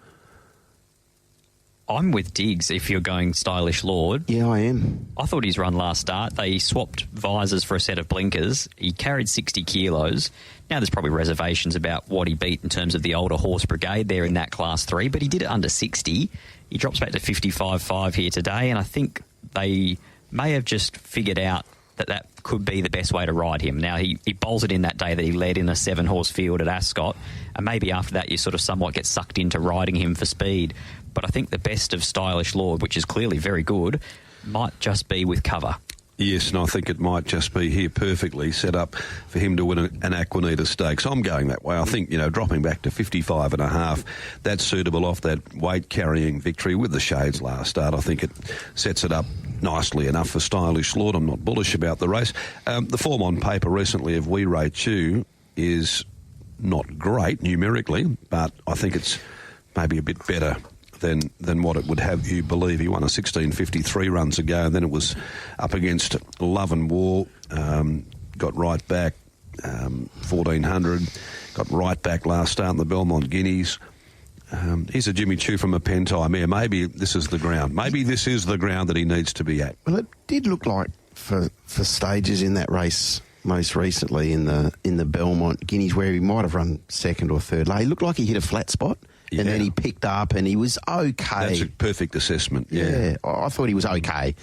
I'm with Diggs if you're going Stylish Lord. Yeah, I am. I thought his run last start, they swapped visors for a set of blinkers. He carried 60 kilos. Now there's probably reservations about what he beat in terms of the older horse brigade there in that class 3, but he did it under 60. He drops back to 55.5 here today, and I think they may have just figured out that could be the best way to ride him. Now, he bowls it in that day that he led in a 7-horse field at Ascot, and maybe after that you sort of somewhat get sucked into riding him for speed. But I think the best of Stylish Lord, which is clearly very good, might just be with cover. Yes, and I think it might just be here perfectly set up for him to win an Aquanita Stakes. I'm going that way. I think, dropping back to 55.5, that's suitable off that weight-carrying victory with the shades last start. I think it sets it up nicely enough for Stylish Lord. I'm not bullish about the race. The form on paper recently of We Rate You is not great numerically, but I think it's maybe a bit better than what it would have you believe. He won a 16.50 3 runs ago, and then it was up against Love and War, got right back, 1400, got right back last start in the Belmont Guineas. He's a Jimmy Choo from a pen time here. Maybe this is the ground. Maybe this is the ground that he needs to be at. Well, it did look like for stages in that race most recently in the Belmont Guineas where he might have run second or third. He looked like he hit a flat spot and then he picked up and he was okay. That's a perfect assessment. Yeah, I thought he was okay.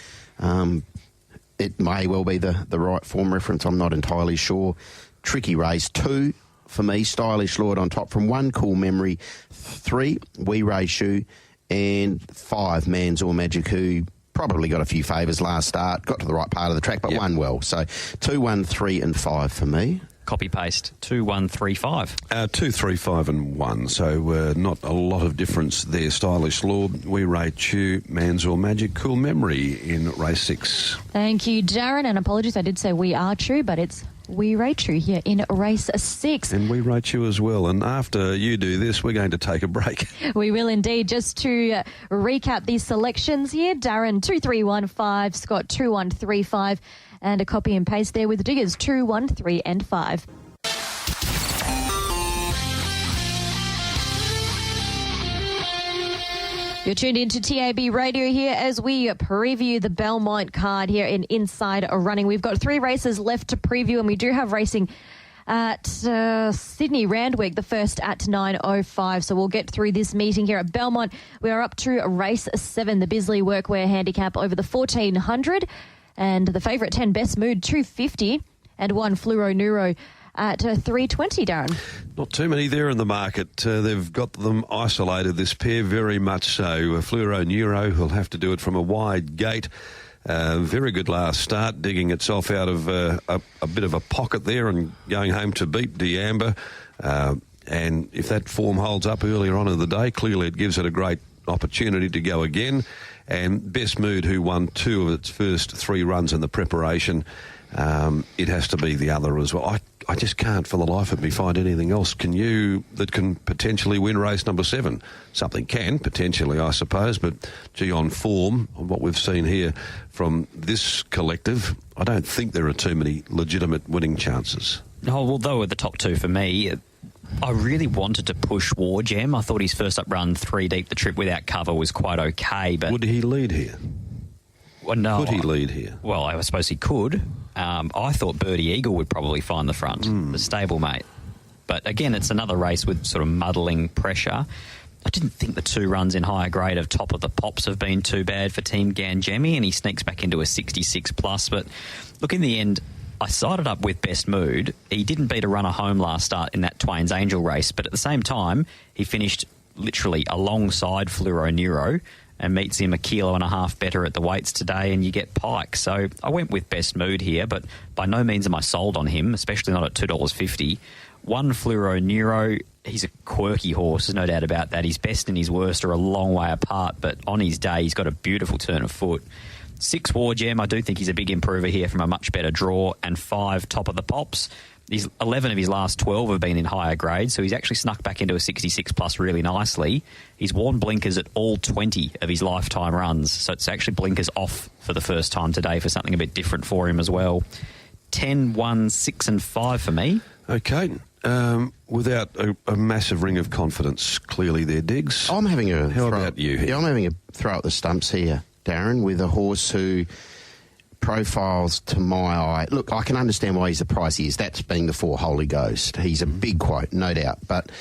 It may well be the right form reference. I'm not entirely sure. Tricky race. 2 for me, Stylish Lord on top from 1, Cool Memory, 3, We Ray Shoe, and 5, Man's Or Magic, who probably got a few favours last start, got to the right part of the track, but won well. So 2, 1, 3 and 5 for me. Copy-paste, 2, 1, 3, 5. 2, 3, 5 and 1, so not a lot of difference there. Stylish Lord, We Rate You, Man's Or Magic, Cool Memory in race 6. Thank you, Darren, and apologies, I did say We Are True, but it's We Rate You here in race 6. And we rate you as well. And after you do this, we're going to take a break. We will indeed. Just to recap these selections here, Darren 2315, Scott 2135, and a copy and paste there with Diggers 2, 1, 3 and 5. You're tuned into TAB Radio here as we preview the Belmont card here in Inside Running. We've got 3 races left to preview, and we do have racing at Sydney Randwick, the first at 9:05. So we'll get through this meeting here at Belmont. We are up to race 7, the Bisley Workwear Handicap over the 1400, and the favourite 10 Best Mood 250, and 1 Fluoro Neuro at 320, Darren. Not too many there in the market. They've got them isolated, this pair, very much so. Fluoro Neuro will have to do it from a wide gate. Very good last start, digging itself out of a bit of a pocket there and going home to beat D'Amber. And if that form holds up earlier on in the day, clearly it gives it a great opportunity to go again. And Best Mood, who won 2 of its first 3 runs in the preparation, it has to be the other as well. I just can't for the life of me find anything else. Can you that can potentially win race number 7? Something can, potentially, I suppose, but gee, on form, on what we've seen here from this collective, I don't think there are too many legitimate winning chances. Oh, well, they were the top 2 for me. I really wanted to push War Gem. I thought his first up run 3 deep the trip without cover was quite okay, but would he lead here? Well, no. Could he lead here? Well, I suppose he could. I thought Birdie Eagle would probably find the front, the stablemate. But again, it's another race with sort of muddling pressure. I didn't think the 2 runs in higher grade of Top of the Pops have been too bad for Team Ganjemi, and he sneaks back into a 66 plus. But look, in the end, I sided up with Best Mood. He didn't beat a runner home last start in that Twain's Angel race, but at the same time, he finished literally alongside Fluoro Neuro and meets him 1.5 kilos better at the weights today, and you get Pike. So I went with Best Mood here, but by no means am I sold on him, especially not at $2.50. 1 Fluoro Neuro, he's a quirky horse, there's no doubt about that. His best and his worst are a long way apart, but on his day, he's got a beautiful turn of foot. 6 War Gem, I do think he's a big improver here from a much better draw, and 5 Top of the Pops. 11 of his last 12 have been in higher grades, so he's actually snuck back into a 66 plus really nicely. He's worn blinkers at all 20 of his lifetime runs, so it's actually blinkers off for the first time today for something a bit different for him as well. 10, 1, 6 and 5 for me. Okay. Without a massive ring of confidence, clearly there, Diggs. How about you? Yeah, I'm having a throw at the stumps here, Darren, with a horse who profiles to my eye. Look, I can understand why he's the price he is. That's being the 4 Holy Ghost. He's a big quote, no doubt. But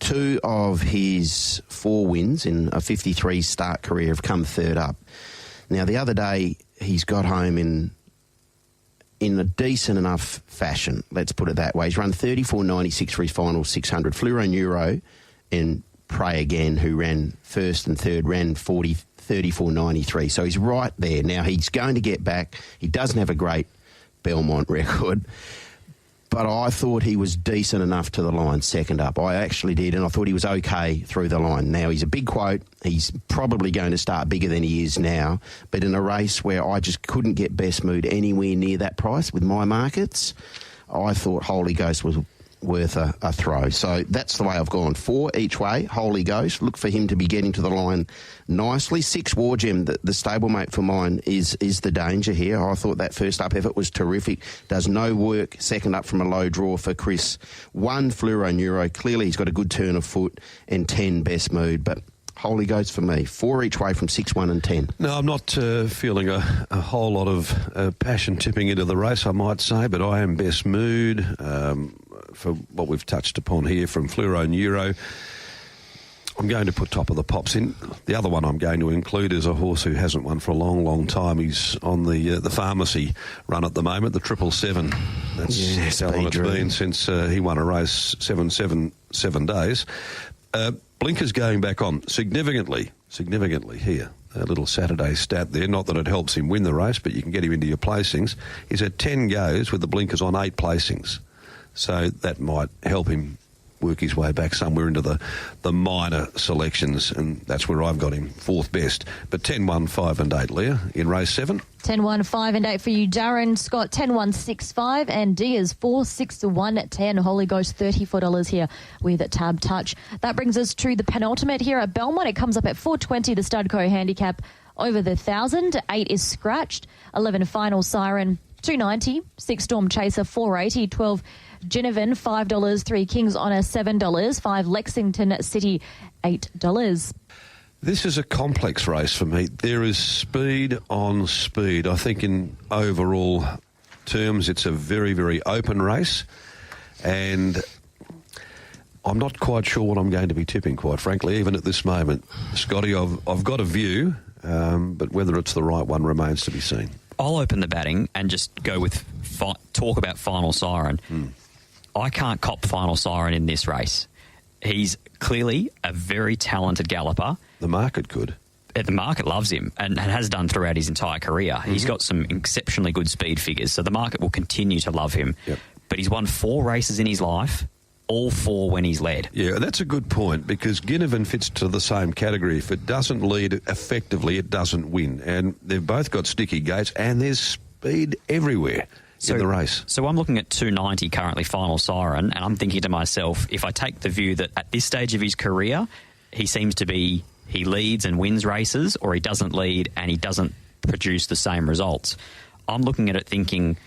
2 of his 4 wins in a 53 start career have come third up. Now, the other day, he's got home in a decent enough fashion, let's put it that way. He's run 34.96 for his final 600. Fluoro Neuro and Pray Again, who ran first and third, ran 34.93. So he's right there. Now, he's going to get back. He doesn't have a great Belmont record, but I thought he was decent enough to the line second up. I actually did, and I thought he was okay through the line. Now, he's a big quote. He's probably going to start bigger than he is now, but in a race where I just couldn't get Best Mood anywhere near that price with my markets, I thought Holy Ghost was worth a throw. So that's the way I've gone. 4 each way, Holy Ghost. Look for him to be getting to the line nicely. 6 War Gem, the stablemate for mine, is the danger here. I thought that first up effort was terrific. Does no work. Second up from a low draw for Chris. 1 Fluoro Neuro. Clearly he's got a good turn of foot. And 10 Best Mood. But Holy Ghost for me. 4 each way from 6, 1 and 10. No, I'm not feeling a whole lot of passion tipping into the race, I might say, but I am Best Mood for what we've touched upon here from Fluoro Neuro. I'm going to put Top of the Pops in. The other one I'm going to include is a horse who hasn't won for a long, long time. He's on the pharmacy run at the moment, the 777. That's how long it's been since he won a race, 7 days. Blinkers going back on significantly here. A little Saturday stat there. Not that it helps him win the race, but you can get him into your placings. He's at 10 goes with the blinkers on 8 placings. So that might help him work his way back somewhere into the minor selections, and that's where I've got him 4th best. But 10, 1, 5 and 8, Leah, in race 7. 10, 1, 5 and 8 for you, Darren. Scott, 10, 1, 6, 5. And Diaz, 4, 6, 1, 10. Holy Ghost, $34 here with Tab Touch. That brings us to the penultimate here at Belmont. It comes up at 420, the Studco handicap over the 1,000. 8 is scratched. 11 Final Siren, $2.90. 6 Storm Chaser, $4.80. 12 Ginnivan, $5. 3 Kings Honor, $7. 5 Lexington City, $8. This is a complex race for me. There is speed on speed. I think in overall terms it's a very, very open race, and I'm not quite sure what I'm going to be tipping, quite frankly, even at this moment. Scotty, I've got a view, but whether it's the right one remains to be seen. I'll open the batting and just go with talk about Final Siren. I can't cop Final Siren in this race. He's clearly a very talented galloper. The market could. The market loves him and has done throughout his entire career. He's got some exceptionally good speed figures, so the market will continue to love him. Yep. But he's won 4 races in his life, all 4 when he's led. Yeah, that's a good point, because Ginnivan fits to the same category. If it doesn't lead effectively, it doesn't win. And they've both got sticky gates, and there's speed everywhere in the race. So I'm looking at 290 currently, Final Siren, and I'm thinking to myself, if I take the view that at this stage of his career, he seems to be, he leads and wins races, or he doesn't lead and he doesn't produce the same results. I'm looking at it thinking,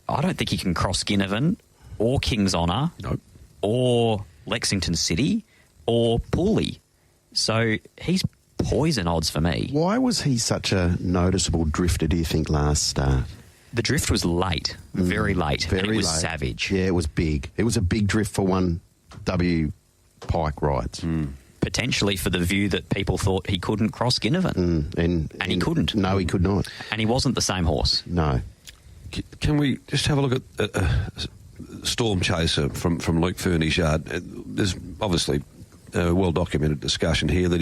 I don't think he can cross Ginnivan or King's Honor. Nope. Or Lexington City, or Pooley. So he's poison odds for me. Why was he such a noticeable drifter, do you think, last start? The drift was late, very late, and it was late. savage. Yeah, it was big. It was a big drift for one W Pike rides. Potentially for the view that people thought he couldn't cross Ginnivan. And he couldn't. No, he could not. And he wasn't the same horse. No. Can we just have a look at Storm Chaser from Luke Fernie's yard? There's obviously a well-documented discussion here that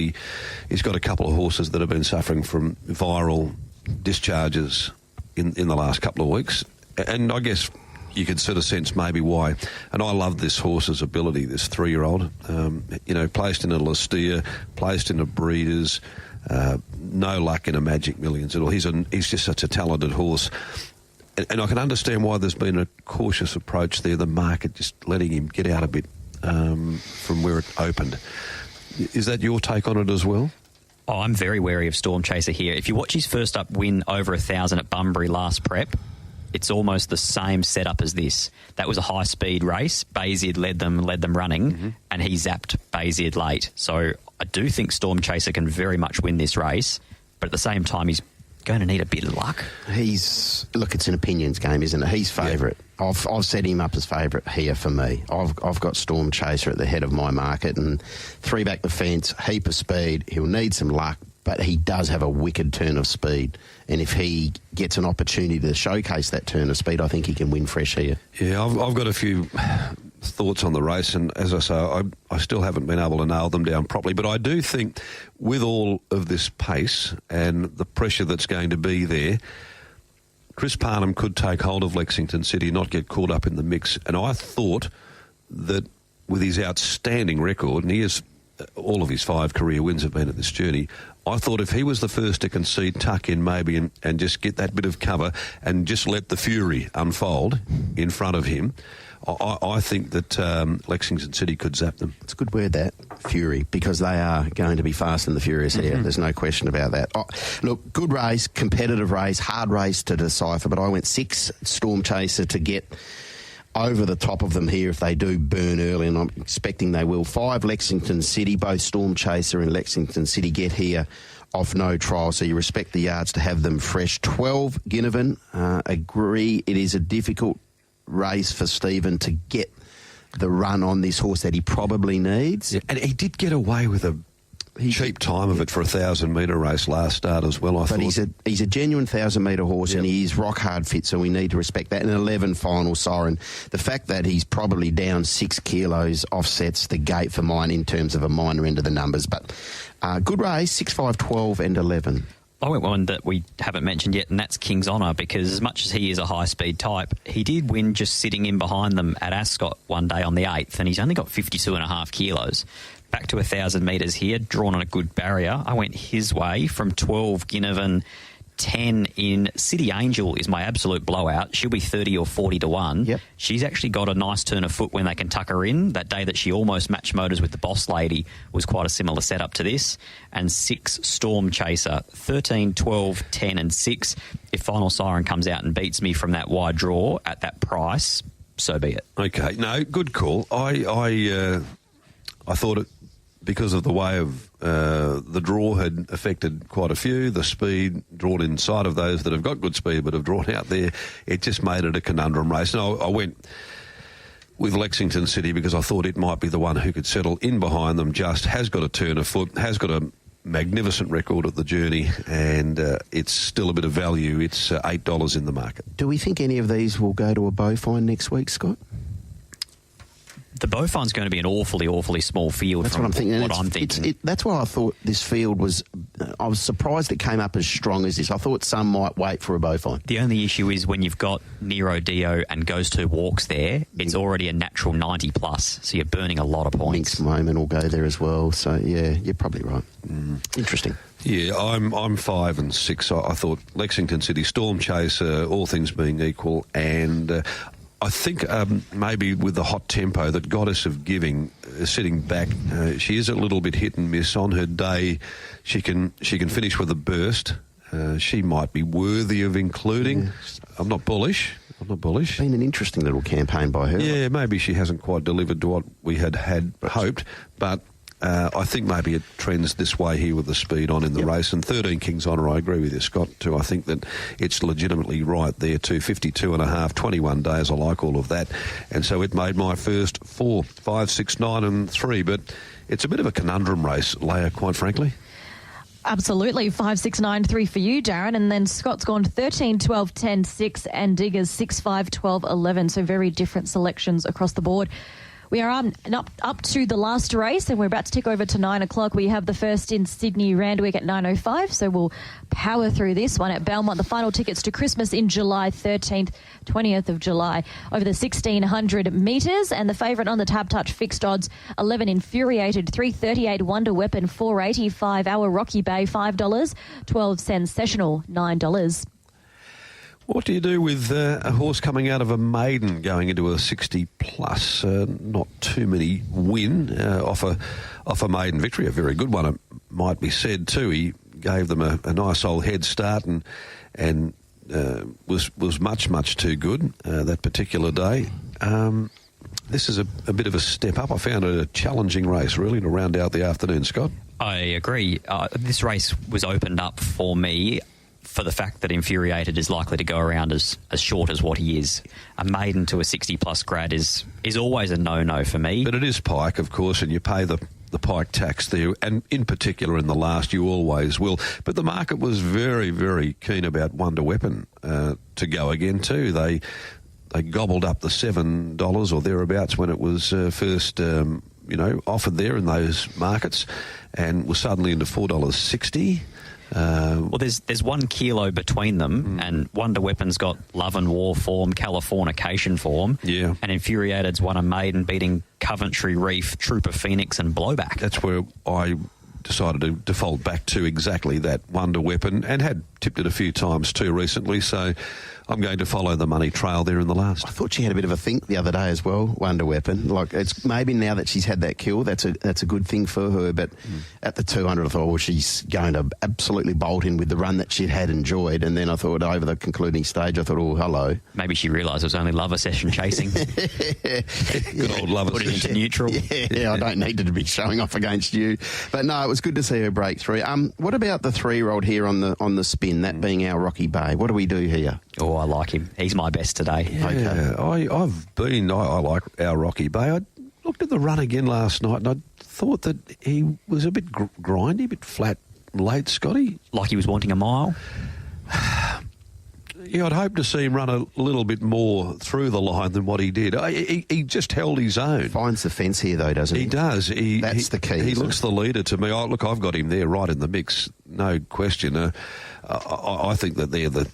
he's got a couple of horses that have been suffering from viral discharges in the last couple of weeks, and I guess you could sort of sense maybe why. And I love this horse's ability, this 3-year-old, placed in a Lastia, placed in a Breeders, no luck in a Magic Millions at all. He's just such a talented horse. And I can understand why there's been a cautious approach there, the market just letting him get out a bit from where it opened. Is that your take on it as well? Oh, I'm very wary of Storm Chaser here. If you watch his first up win over 1,000 at Bunbury last prep, it's almost the same setup as this. That was a high-speed race. Bayesiad led them running, and he zapped Bayesiad late. So I do think Storm Chaser can very much win this race, but at the same time, he's going to need a bit of luck. It's an opinions game, isn't it? He's favourite. Yeah. I've set him up as favourite here for me. I've got Storm Chaser at the head of my market, and 3 back the fence, heap of speed. He'll need some luck, but he does have a wicked turn of speed. And if he gets an opportunity to showcase that turn of speed, I think he can win fresh here. Yeah, I've got a few thoughts on the race, and as I say, I still haven't been able to nail them down properly, but I do think with all of this pace and the pressure that's going to be there, Chris Parnham could take hold of Lexington City, not get caught up in the mix. And I thought that with his outstanding record, and all of his 5 career wins have been at this journey, I thought if he was the first to concede, tuck in maybe and just get that bit of cover and just let the fury unfold in front of him, I think that Lexington City could zap them. It's a good word, that, fury, because they are going to be fast and the furious here. There's no question about that. Oh, look, good race, competitive race, hard race to decipher, but I went 6 Storm Chaser to get over the top of them here if they do burn early, and I'm expecting they will. 5 Lexington City, both Storm Chaser and Lexington City get here off no trial, so you respect the yards to have them fresh. 12 Ginnivan, agree it is a difficult race for Stephen to get the run on this horse that he probably needs. Yeah, and he did get away with a cheap time of it for a 1,000-metre race last start as well, I thought. But he's a genuine 1,000-metre horse, and he is rock hard fit, so we need to respect that. And 11 final siren. The fact that he's probably down 6 kilos offsets the gate for mine in terms of a minor end of the numbers. But good race, 6, 5, 12 and 11. I went one that we haven't mentioned yet, and that's King's Honour, because as much as he is a high-speed type, he did win just sitting in behind them at Ascot one day on the 8th, and he's only got 52.5 kilos. Back to 1,000 metres here, drawn on a good barrier. I went his way from 12 Ginnivan, 10 in City Angel is my absolute blowout. She'll be 30 or 40 to 1. Yep. She's actually got a nice turn of foot when they can tuck her in. That day that she almost matched motors with the Boss Lady was quite a similar setup to this. And 6 Storm Chaser, 13, 12, 10 and 6. If Final Siren comes out and beats me from that wide draw at that price, so be it. Okay, no, good call. I thought it, because of the way of the draw had affected quite a few, the speed drawn inside of those that have got good speed but have drawn out there, it just made it a conundrum race. And I went with Lexington City because I thought it might be the one who could settle in behind them, just has got a turn of foot, has got a magnificent record at the Journey, and it's still a bit of value. It's $8 in the market. Do we think any of these will go to a Bowfine next week, Scott? The Bowfine's going to be an awfully small field. That's from what I'm thinking. thinking. That's why I thought this field was... I was surprised it came up as strong as this. I thought some might wait for a Bowfine. The only issue is when you've got Nero Dio and Goes Two Walks there, it's already a natural 90 plus, so you're burning a lot of points. Minx Moment will go there as well, so yeah, you're probably right. Interesting. Yeah, I'm 5 and 6. I thought Lexington City, Storm Chaser, all things being equal, and... I think maybe with the hot tempo that Goddess of Giving sitting back, she is a little bit hit and miss. On her day, she can finish with a burst. She might be worthy of including. Yeah. I'm not bullish. It's been an interesting little campaign by her. Yeah, maybe she hasn't quite delivered to what we had hoped, but I think maybe it trends this way here with the speed on in the race. And 13 King's Honour, I agree with you, Scott, too. I think that it's legitimately right there too. 52.5, 21 days. I like all of that. And so it made my first 4, 5, 6, 9 and 3. But it's a bit of a conundrum race, Leia, quite frankly. Absolutely. 5, 6, 9, 3 for you, Darren. And then Scott's gone 13, 12, 10, 6 and Diggers 6, 5, 12, 11. So very different selections across the board. We are up to the last race, and we're about to tick over to 9 o'clock. We have the first in Sydney Randwick at 9:05, so we'll power through this one at Belmont. The final tickets to Christmas in July 13th, 20th of July, over the 1,600 metres. And the favourite on the Tab Touch fixed odds, 11 Infuriated, 338 Wonder Weapon, 485 Our Rocky Bay, $5, 12 Sensational, $9. What do you do with a horse coming out of a maiden going into a 60-plus? Not too many win off a maiden victory. A very good one, it might be said, too. He gave them a nice old head start and was much too good that particular day. This is a bit of a step up. I found it a challenging race, really, to round out the afternoon, Scott. I agree. This race was opened up for me for the fact that Infuriated is likely to go around as short as what he is. A maiden to a 60-plus grad is always a no-no for me. But it is Pike, of course, and you pay the Pike tax there, and in particular in the last, you always will. But the market was very, very keen about Wonder Weapon to go again too. They gobbled up the $7 or thereabouts when it was first offered there in those markets, and was suddenly into $4.60. Well, there's 1 kilo between them, and Wonder Weapon's got Love and War form, Californication form, and Infuriated's won a maiden beating Coventry Reef, Trooper Phoenix and Blowback. That's where I decided to default back to exactly that wonder weapon, and had tipped it a few times too recently, so I'm going to follow the money trail there in the last. I thought she had a bit of a think the other day as well, Wonder Weapon. Like, it's maybe now that she's had that kill, that's a good thing for her. But at the 200, I thought, well, she's going to absolutely bolt in with the run that she'd had enjoyed. And then I thought, over the concluding stage, I thought, oh, hello. Maybe she realised it was only lover session chasing. Good old lover Put it session. into neutral. Yeah, I don't need her to be showing off against you. But no, it was good to see her break through. What about the 3-year-old here on the spin, that being our Rocky Bay? What do we do here? Oh, I like him. He's my best today. Yeah, Okay. I like our Rocky Bay. I looked at the run again last night, and I thought that he was a bit grindy, a bit flat late, Scotty. Like he was wanting a mile. Yeah, I'd hope to see him run a little bit more through the line than what he did. He just held his own. Finds the fence here, though, doesn't he? He does. That's the key. He looks the leader to me. Look, I've got him there right in the mix, no question. I think that they're the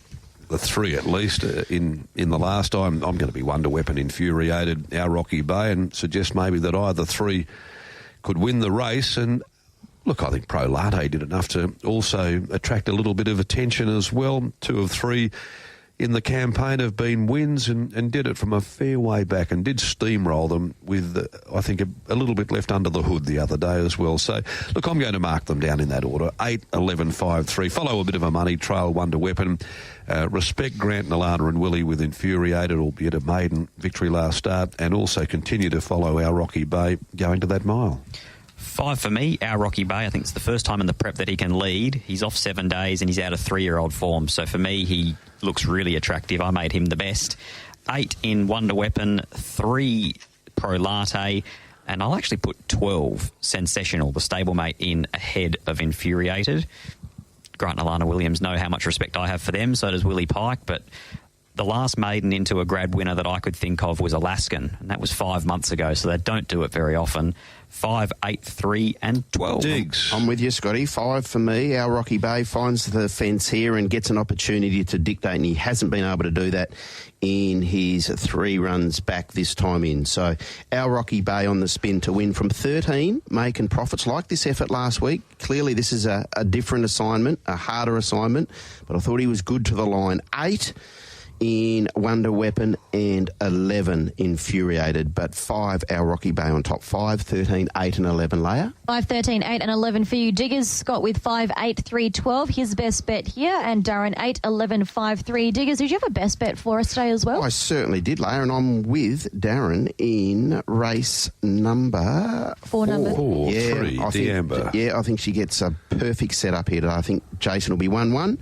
three at least in the last. I'm going to be Wonder Weapon Infuriated, our Rocky Bay, and suggest maybe that either three could win the race. And look, I think Pro Latte did enough to also attract a little bit of attention as well. 2 of 3 in the campaign have been wins, and did it from a fair way back, and did steamroll them with, I think, a little bit left under the hood the other day as well. So, look, I'm going to mark them down in that order. 8, 11, 5, 3. Follow a bit of a money trail, Wonder Weapon. Respect Grant, Nalana and Willie with Infuriated, albeit a maiden victory last start, and also continue to follow our Rocky Bay going to that mile. 5 for me, our Rocky Bay. I think it's the first time in the prep that he can lead. He's off 7 days and he's out of 3-year-old form. So for me, he looks really attractive. I made him the best. 8 in Wonder Weapon, 3 Pro Latte, and I'll actually put 12 Sensational, the stablemate, in ahead of Infuriated. Grant and Alana Williams know how much respect I have for them, so does Willie Pike, but the last maiden into a grad winner that I could think of was Alaskan, and that was 5 months ago, so they don't do it very often. 5, 8, 3 and 12. Diggs. I'm with you, Scotty. 5 for me. Our Rocky Bay finds the fence here and gets an opportunity to dictate, and he hasn't been able to do that in his 3 runs back this time in. So our Rocky Bay on the spin to win from 13, making profits like this effort last week. Clearly this is a different assignment, a harder assignment, but I thought he was good to the line. 8 in Wonder Weapon and 11 Infuriated, but 5 our Rocky Bay on top. 5, 13, 8 and 11, Leia. 5, 13, 8 and 11 for you, Diggers. Scott with 5, 8, 3, 12. His best bet here. And Darren, 8, 11, 5, 3. Diggers, did you have a best bet for us today as well? I certainly did, Leia, and I'm with Darren in race number 4. Number 4, yeah, 3, D'Amber. I think she gets a perfect setup here today. I think Jason will be 1-1.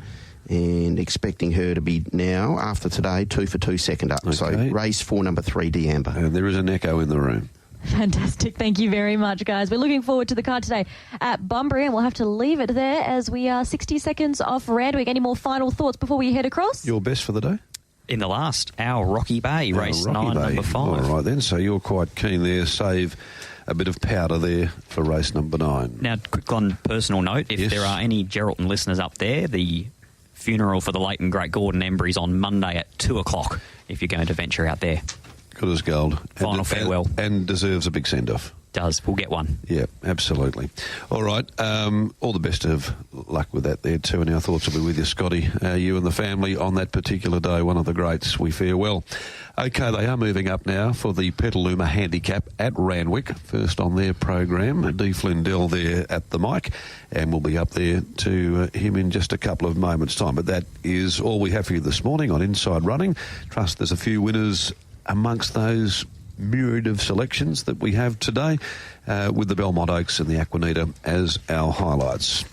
And expecting her to be now, after today, 2 for 2 second up. Okay. So race 4, number 3, D'Amber. And there is an echo in the room. Fantastic. Thank you very much, guys. We're looking forward to the card today at Bunbury, and we'll have to leave it there as we are 60 seconds off Randwick. Any more final thoughts before we head across? Your best for the day? In the last, our Rocky Bay, race 9, number 5. All right, then. So you're quite keen there. Save a bit of powder there for race number 9. Now, quick on personal note, if there are any Geraldton listeners up there, the funeral for the late and great Gordon Embry's on Monday at 2 o'clock if you're going to venture out there. Good as gold. Final farewell. And deserves a big send-off. Does. We'll get one. Yeah, absolutely. All right. All the best of luck with that there too, and our thoughts will be with you, Scotty. You and the family on that particular day, one of the greats. We farewell. Okay, they are moving up now for the Petaluma Handicap at Randwick. First on their program, D. Flindell there at the mic, and we'll be up there to him in just a couple of moments' time. But that is all we have for you this morning on Inside Running. Trust there's a few winners amongst those myriad of selections that we have today, with the Belmont Oaks and the Aquanita as our highlights.